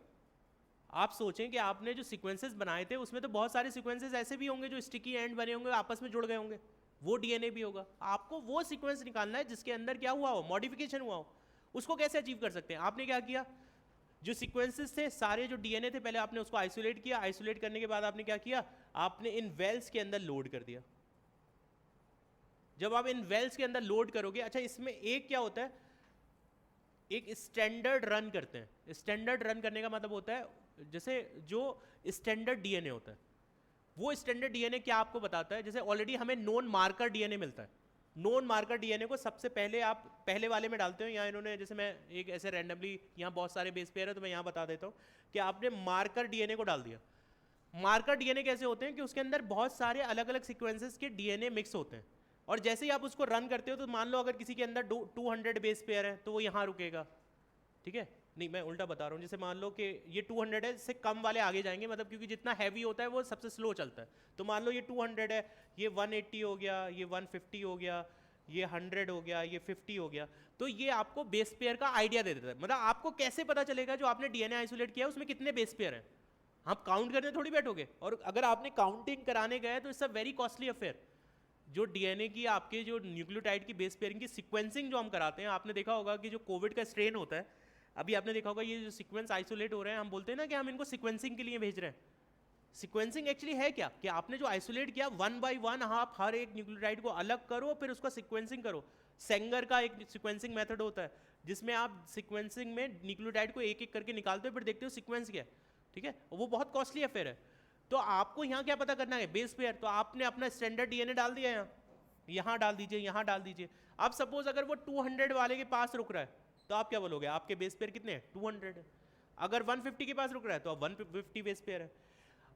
आप सोचें कि आपने जो सीक्वेंसेस बनाए थे उसमें तो बहुत सारे सीक्वेंसेस ऐसे भी होंगे जो स्टिकी एंड बने होंगे, आपस में जुड़ गए होंगे, वो डीएनए भी होगा। आपको वो सीक्वेंस निकालना है जिसके अंदर क्या हुआ हो, मॉडिफिकेशन हुआ हो। उसको कैसे अचीव कर सकते हैं, आपने क्या किया, जो सीक्वेंसेस थे सारे जो डीएनए थे पहले आपने उसको आइसोलेट किया, आइसोलेट करने के बाद आपने क्या किया, आपने इन वेल्स के अंदर लोड कर दिया। जब आप इन वेल्स के अंदर लोड करोगे, अच्छा इसमें एक क्या होता है, एक स्टैंडर्ड रन करते हैं। स्टैंडर्ड रन करने का मतलब होता है, जैसे जो स्टैंडर्ड डीएनए होता है, वो स्टैंडर्ड डीएनए क्या आपको बताता है, जैसे ऑलरेडी हमें नॉन मार्कर डीएनए मिलता है। नॉन मार्कर डीएनए को सबसे पहले आप पहले वाले में डालते हो। यहाँ इन्होंने, जैसे मैं एक ऐसे रैंडमली, यहाँ बहुत सारे बेस पेयर है तो मैं यहाँ बता देता हूँ कि आपने मार्कर डीएनए को डाल दिया। मार्कर डीएनए कैसे होते हैं कि उसके अंदर बहुत सारे अलग अलग सीक्वेंसेस के डीएनए मिक्स होते हैं, और जैसे ही आप उसको रन करते हो तो मान लो अगर किसी के अंदर 200 बेस पेयर है तो वो यहाँ रुकेगा, ठीक है। नहीं, मैं उल्टा बता रहा हूँ, जैसे मान लो कि ये 200 है, इससे कम वाले आगे जाएंगे, मतलब क्योंकि जितना हैवी होता है वो सबसे स्लो चलता है। तो मान लो ये 200 है, ये 180 हो गया, ये 150 हो गया, ये 100 हो गया, ये 50 हो गया। तो ये आपको बेस पेयर का आइडिया दे देता है। मतलब आपको कैसे पता चलेगा जो आपने डीएनए आइसोलेट किया है उसमें कितने बेस पेयर हैं, आप काउंट करने थोड़ी बैठोगे। और अगर आपने काउंटिंग कराने गए तो it's a very costly affair. जो डीएनए की आपके जो न्यूक्लियोटाइड की बेस पेयरिंग की सीक्वेंसिंग जो हम कराते हैं, आपने देखा होगा कि जो कोविड का स्ट्रेन होता है, अभी आपने देखा होगा ये जो सीक्वेंस आइसोलेट हो रहे हैं, हम बोलते हैं ना कि हम इनको सीक्वेंसिंग के लिए भेज रहे हैं। सीक्वेंसिंग एक्चुअली है क्या, कि आपने जो आइसोलेट किया 1 बाय 1 आप हर एक न्यूक्लियोटाइड को अलग करो, फिर उसका सीक्वेंसिंग करो। सेंगर का एक सीक्वेंसिंग मेथड होता है जिसमें आप सीक्वेंसिंग में न्यूक्लियोटाइड को एक एक करके निकालते हो, फिर देखते हो सीक्वेंस क्या है, ठीक है। वो बहुत कॉस्टली अफेयर है। तो आपको यहाँ क्या पता करना है, बेस पेयर। तो आपने अपना स्टैंडर्ड डीएनए डाल दिया, यहाँ डाल दीजिए, यहाँ डाल दीजिए। अब सपोज अगर वो 200 वाले के पास रुक रहा है तो आप क्या बोलोगे, आपके बेस पेयर कितने हैं, 200 है। अगर 150 के पास रुक रहा है तो अब 150 बेस पेयर है।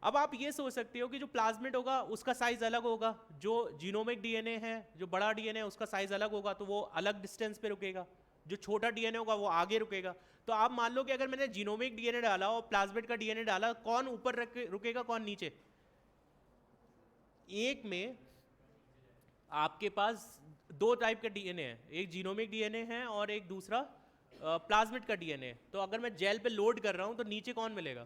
अब आप ये सोच सकते हो कि जो प्लाज्मिड होगा उसका साइज अलग होगा, जो जीनोमिक डीएनए है, जो बड़ा डीएनए है उसका साइज अलग होगा, तो वो अलग डिस्टेंस पे रुकेगा। जो छोटा डीएनए होगा वो आगे रुकेगा। तो आप मान लो कि अगर मैंने जीनोमिक डीएनए डाला और प्लाज्मिड का डीएनए डाला, कौन ऊपर रुकेगा कौन नीचे। एक में आपके पास 2 टाइप का डीएनए है, एक जीनोमिक डीएनए है और एक दूसरा प्लाज्मिड का डीएनए। तो अगर मैं जेल पे लोड कर रहा हूं तो नीचे कौन मिलेगा,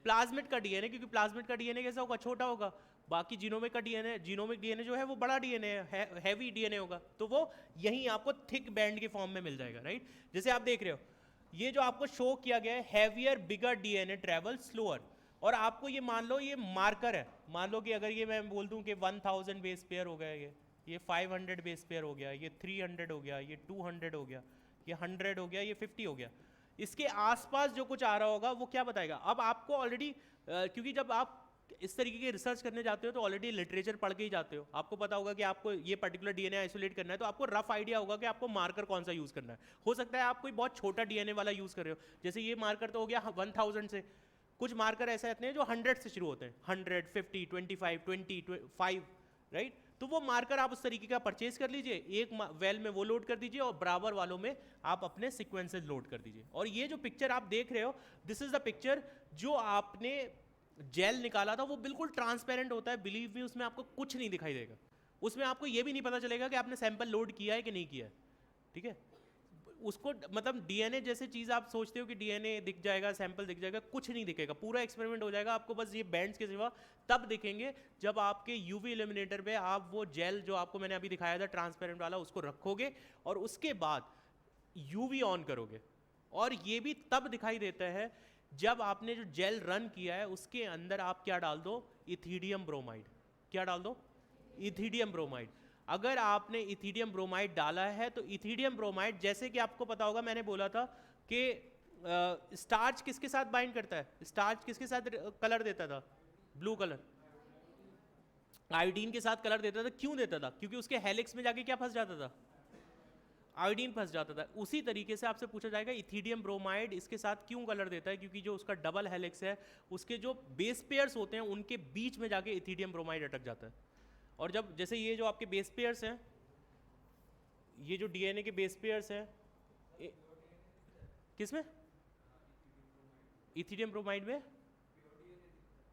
प्लाज्मिड का डीएनए, क्योंकि प्लाज्मिड का डीएनए कैसा होगा, छोटा होगा। बाकी जीनोमिक का डीएनए, जीनोमिक डीएनए जो है वो बड़ा डीएनए है, हैवी डीएनए होगा, तो वो यहीं आपको थिक बैंड के फॉर्म में मिल जाएगा, राइट। जैसे आप देख रहे हो ये जो आपको शो किया गया है, हैवियर बिगर डीएनए ट्रेवल स्लोअर, और आपको ये मान लो ये मार्कर है। मान लो कि अगर ये मैं बोल दूं कि 1000 बेस पेयर हो गया ये, ये 500 बेस पेयर हो गया, ये 300 हो गया, ये 200 हो गया, ये 100 हो गया, ये 50 हो गया। इसके आसपास जो कुछ आ रहा होगा वो क्या बताएगा? अब आपको ऑलरेडी क्योंकि जब आप इस तरीके की रिसर्च करने जाते हो तो ऑलरेडी लिटरेचर पढ़ के ही जाते हो, आपको पता होगा कि आपको ये पर्टिकुलर डीएनए आइसोलेट करना है, तो आपको रफ आइडिया होगा कि आपको मार्कर कौन सा यूज़ करना है। हो सकता है आप कोई बहुत छोटा डीएनए वाला यूज़ कर रहे हो, जैसे ये मार्कर तो हो गया 1000 से, कुछ मार्कर ऐसे आते हैं जो 100 से शुरू होते हैं, 100, 50, 25, 25, राइट। तो वो मार्कर आप उस तरीके का परचेज कर लीजिए, एक वेल में वो लोड कर दीजिए और बराबर वालों में आप अपने सीक्वेंसेस लोड कर दीजिए। और ये जो पिक्चर आप देख रहे हो, दिस इज द पिक्चर जो आपने जेल निकाला था, वो बिल्कुल ट्रांसपेरेंट होता है, बिलीव मी, उसमें आपको कुछ नहीं दिखाई देगा, उसमें आपको ये भी नहीं पता चलेगा कि आपने सैंपल लोड किया है कि नहीं किया है, ठीक है। उसको मतलब डीएनए जैसे चीज़ आप सोचते हो कि डीएनए दिख जाएगा, सैंपल दिख जाएगा, कुछ नहीं दिखेगा, पूरा एक्सपेरिमेंट हो जाएगा, आपको बस ये बैंड्स के सिवा तब दिखेंगे जब आपके यूवी इल्यूमिनेटर पे आप वो जेल जो आपको मैंने अभी दिखाया था ट्रांसपेरेंट वाला उसको रखोगे और उसके बाद यूवी ऑन करोगे, और ये भी तब दिखाई देता है जब आपने जो जेल रन किया है उसके अंदर आप क्या डाल दो, इथीडियम ब्रोमाइड। क्या डाल दो? Ethidium bromide. अगर आपने इथीडियम ब्रोमाइड डाला है तो इथीडियम ब्रोमाइड, जैसे कि आपको पता होगा मैंने बोला था कि स्टार्च किसके साथ बाइंड करता है, स्टार्च किसके साथ कलर देता था, ब्लू कलर, आयोडीन के साथ कलर देता था। क्यों देता था? क्योंकि उसके हेलिक्स में जाके क्या फंस जाता था, आयोडीन फंस जाता था। उसी तरीके से आपसे पूछा जाएगा इथीडियम ब्रोमाइड इसके साथ क्यों कलर देता है, क्योंकि जो उसका डबल हेलिक्स है उसके जो बेस पेयर्स होते हैं उनके बीच में जाके इथीडियम ब्रोमाइड अटक जाता है। और जब जैसे ये जो आपके बेस पेयर्स हैं, ये जो डीएनए के बेस पेयर्स हैं, किसमें? इथीडियम ब्रोमाइड में।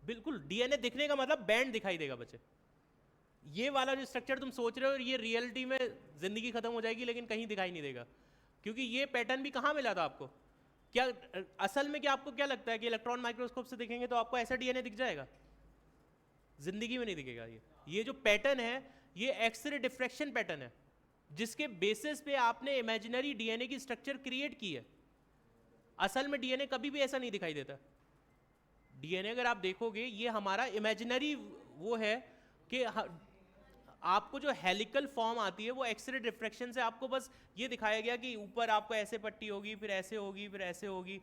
बिल्कुल, डीएनए दिखने का मतलब बैंड दिखाई देगा बच्चे। ये वाला जो स्ट्रक्चर तुम सोच रहे हो ये रियलिटी में जिंदगी खत्म हो जाएगी लेकिन कहीं दिखाई नहीं देगा, क्योंकि ये पैटर्न भी कहाँ मिला था आपको? क्या असल में क्या आपको क्या लगता है कि इलेक्ट्रॉन माइक्रोस्कोप से देखेंगे तो आपको ऐसा डीएनए दिख जाएगा? जिंदगी में नहीं दिखेगा। ये जो पैटर्न है ये एक्सरे डिफ्रैक्शन पैटर्न है, जिसके बेसिस पे आपने इमेजिनरी डीएनए की स्ट्रक्चर क्रिएट की है। असल में डीएनए कभी भी ऐसा नहीं दिखाई देता। डीएनए अगर आप देखोगे ये हमारा इमेजिनरी वो है कि आपको जो हेलिकल फॉर्म आती है वो एक्सरे डिफ्रैक्शन से आपको बस ये दिखाया गया कि ऊपर आपको ऐसे पट्टी होगी, फिर ऐसे होगी, फिर ऐसे होगी,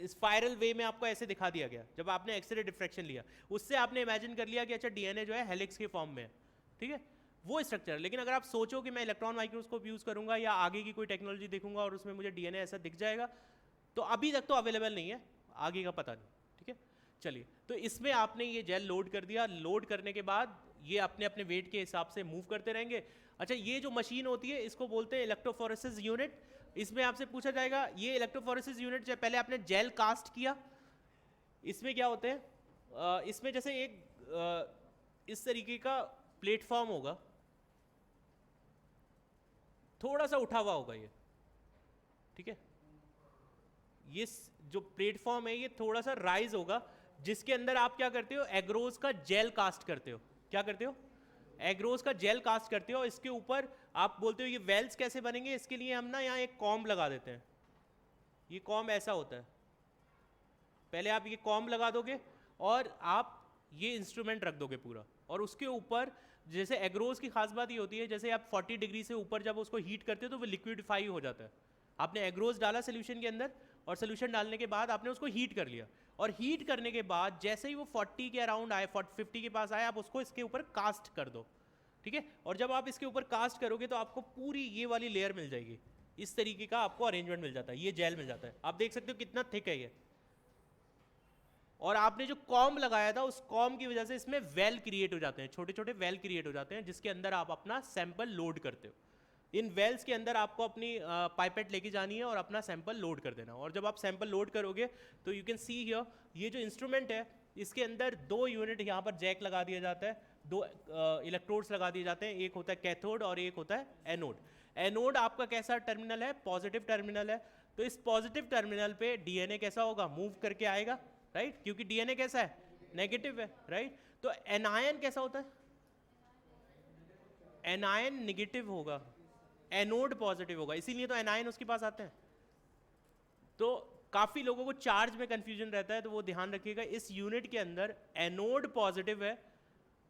स्पाइरल वे में आपको ऐसे दिखा दिया गया। जब आपने एक्सरे डिफ्रैक्शन लिया उससे आपने इमेजिन कर लिया कि अच्छा डीएनए जो है हेलिक्स के फॉर्म में है, ठीक है, वो स्ट्रक्चर। लेकिन अगर आप सोचो कि मैं इलेक्ट्रॉन माइक्रोस्कोप यूज़ करूंगा या आगे की कोई टेक्नोलॉजी देखूंगा और उसमें मुझे डीएनए ऐसा दिख जाएगा, तो अभी तक तो अवेलेबल नहीं है, आगे का पता नहीं, ठीक है। चलिए, तो इसमें आपने ये जेल लोड कर दिया, लोड करने के बाद ये अपने अपने वेट के हिसाब से मूव करते रहेंगे। अच्छा, ये जो मशीन होती है इसको बोलते हैं इलेक्ट्रोफोरेसिस यूनिट। इसमें आपसे पूछा जाएगा ये इलेक्ट्रोफोरेसिस यूनिट पहले आपने जेल कास्ट किया, इसमें क्या होते हैं, इसमें जैसे एक इस तरीके का प्लेटफॉर्म होगा, थोड़ा सा उठा हुआ होगा ये, ठीक है, ये जो प्लेटफॉर्म है ये थोड़ा सा राइज होगा, जिसके अंदर आप क्या करते हो, एग्रोज का जेल कास्ट करते हो। क्या करते हो? एग्रोज का जेल कास्ट करते हो। इसके ऊपर आप बोलते हो ये वेल्स कैसे बनेंगे, इसके लिए हम ना यहाँ एक कॉम्ब लगा देते हैं। ये कॉम्ब ऐसा होता है, पहले आप ये कॉम्ब लगा दोगे और आप ये इंस्ट्रूमेंट रख दोगे पूरा, और उसके ऊपर जैसे एग्रोज की खास बात ये होती है, जैसे आप 40 डिग्री से ऊपर जब उसको हीट करते हो तो वो लिक्विडिफाई हो जाता है। आपने एग्रोज डाला सोल्यूशन के अंदर, और सोल्यूशन डालने के बाद आपने उसको हीट कर लिया, और हीट करने के बाद जैसे ही वो 40 के अराउंड आए, 50 के पास आए, आप उसको इसके ऊपर कास्ट कर दो, ठीक है। और जब आप इसके ऊपर कास्ट करोगे तो आपको पूरी ये वाली लेयर मिल जाएगी। इस तरीके का आपको अरेंजमेंट मिल जाता है, ये जेल मिल जाता है। आप देख सकते हो कितना थिक है ये। और आपने जो कॉम्ब लगाया था उस कॉम्ब की वजह से इसमें वेल क्रिएट हो जाते हैं, छोटे छोटे वेल क्रिएट हो जाते हैं, जिसके अंदर आप अपना सैंपल लोड करते हो। इन वेल्स के अंदर आपको अपनी पाइपेट लेके जानी है और अपना सैंपल लोड कर देना। और जब आप सैंपल लोड करोगे तो यू कैन सी हियर, ये जो इंस्ट्रूमेंट है इसके अंदर 2 यूनिट यहाँ पर जैक लगा दिया जाता है, 2 इलेक्ट्रोड्स लगा दिए जाते हैं, एक होता है कैथोड और एक होता है एनोड। एनोड आपका कैसा टर्मिनल है? पॉजिटिव टर्मिनल है। तो इस पॉजिटिव टर्मिनल पे डीएनए कैसा होगा? मूव करके आएगा, राइट, क्योंकि डीएनए कैसा है? नेगेटिव है, राइट। तो एनायन कैसा होता है? एनायन नेगेटिव होगा, एनोड पॉजिटिव होगा, इसीलिए तो एनायन उसके पास आते हैं। तो काफी लोगों को चार्ज में कंफ्यूजन रहता है, तो वो ध्यान रखिएगा, इस यूनिट के अंदर एनोड पॉजिटिव है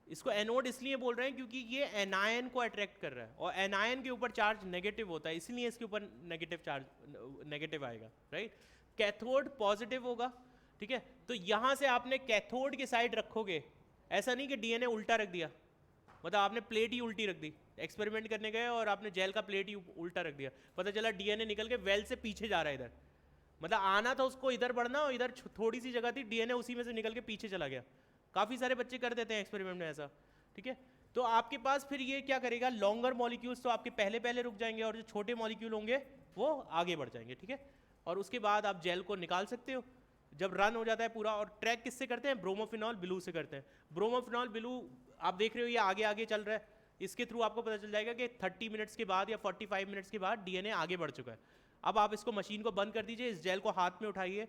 इसको एनोड इसलिए बोल रहे हैं क्योंकि ये एनायन को अट्रैक्ट कर रहा है, और एनायन के ऊपर चार्ज नेगेटिव होता है, इसलिए इसके ऊपर नेगेटिव चार्ज नेगेटिव आएगा, राइट। कैथोड पॉजिटिव होगा, ठीक है। तो यहाँ से आपने कैथोड के साइड रखोगे, ऐसा नहीं कि डीएनए उल्टा रख दिया, मतलब आपने प्लेट ही उल्टी रख दी, एक्सपेरिमेंट करने गए और आपने जेल का प्लेट ही उल्टा रख दिया, पता चला डीएनए निकल के वेल से पीछे जा रहा है इधर, मतलब आना था उसको इधर बढ़ना और इधर थोड़ी सी जगह थी, डीएनए उसी में से निकल के पीछे चला गया। काफ़ी सारे बच्चे कर देते हैं एक्सपेरिमेंट में ऐसा, ठीक है। तो आपके पास फिर ये क्या करेगा, लॉन्गर मॉलिक्यूल्स तो आपके पहले पहले रुक जाएंगे और जो छोटे मॉलिक्यूल होंगे वो आगे बढ़ जाएंगे, ठीक है। और उसके बाद आप जेल को निकाल सकते हो जब रन हो जाता है पूरा। और ट्रैक किससे करते हैं, ब्रोमोफिनॉल ब्लू से करते हैं। ब्रोमोफिनॉल ब्लू आप देख रहे हो ये आगे आगे चल रहा है, इसके थ्रू आपको पता चल जाएगा कि 30 मिनट्स के बाद या 45 मिनट्स के बाद डीएनए आगे बढ़ चुका है। अब आप इसको मशीन को बंद कर दीजिए, इस जेल को हाथ में उठाइए।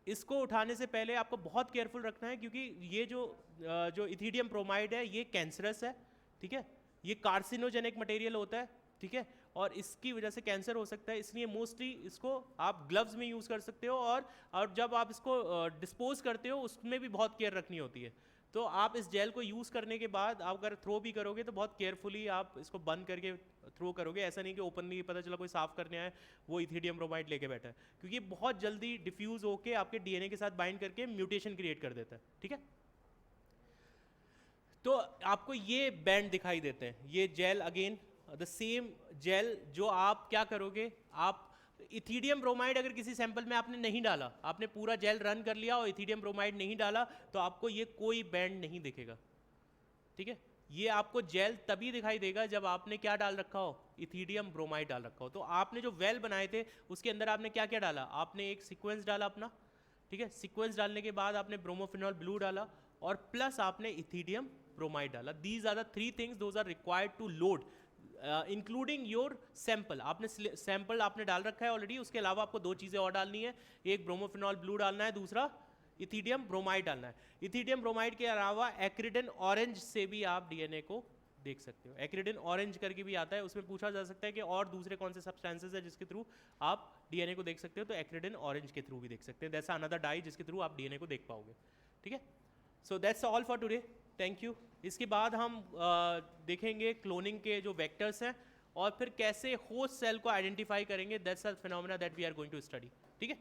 इसको उठाने से पहले आपको बहुत केयरफुल रखना है क्योंकि ये जो इथीडियम ब्रोमाइड है ये कैंसरस है, ठीक है, ये कार्सिनोजेनिक मटेरियल होता है, ठीक है, और इसकी वजह से कैंसर हो सकता है, इसलिए मोस्टली इसको आप ग्लव्स में यूज़ कर सकते हो, और जब आप इसको डिस्पोज करते हो उसमें भी बहुत केयर रखनी होती है। तो आप इस जेल को यूज़ करने के बाद आप अगर थ्रो भी करोगे तो बहुत केयरफुली आप इसको बंद करके थ्रो करोगे, ऐसा नहीं कि ओपनली पता चला कोई साफ करने आए वो इथीडियम ब्रोमाइड लेके बैठा है, क्योंकि बहुत जल्दी डिफ्यूज़ होके आपके डीएनए के साथ बाइंड करके म्यूटेशन क्रिएट कर देता है, ठीक है। तो आपको ये बैंड दिखाई देते हैं, ये gel again the same gel, जो आप क्या करोगे, आप इथीडियम ब्रोमाइड अगर किसी सैंपल में आपने नहीं डाला, आपने पूरा जेल रन कर लिया और इथीडियम ब्रोमाइड नहीं डाला, तो आपको ये कोई बैंड नहीं दिखेगा, ठीक है। ये आपको जेल तभी दिखाई देगा जब आपने क्या डाल रखा हो, इथीडियम ब्रोमाइड डाल रखा हो। तो आपने जो वेल बनाए थे उसके अंदर आपने क्या क्या डाला, आपने एक सीक्वेंस डाला अपना, ठीक है, सीक्वेंस डालने के बाद आपने ब्रोमोफिनॉल ब्लू डाला और प्लस आपने इथीडियम ब्रोमाइड डाला। These are the 3 things those are required to load including your sample. आपने सैंपल आपने डाल रखा है ऑलरेडी, उसके अलावा आपको 2 चीज़ें और डालनी है, एक ब्रोमोफिनॉल ब्लू डालना है, दूसरा इथीडियम ब्रोमाइड डालना है। इथीडियम ब्रोमाइड के अलावा एक्रिडिन ऑरेंज से भी आप डीएनए को देख सकते हो, एक्रिडिन ऑरेंज करके भी आता है, उसमें पूछा जा सकता है कि और दूसरे कौन से सब्सटेंसेस है जिसके थ्रू आप डीएनए को देख सकते हो, तो एक्रिडिन ऑरेंज के थ्रू भी देख सकते हैं, दैट्स अनदर डाई जिसके थ्रू आप डीएनए को देख पाओगे, ठीक है। So that's all for today, thank you. इसके बाद हम देखेंगे क्लोनिंग के जो वेक्टर्स हैं और फिर कैसे होस्ट सेल को आइडेंटिफाई करेंगे, that's a phenomena that we are going to study, ठीक है।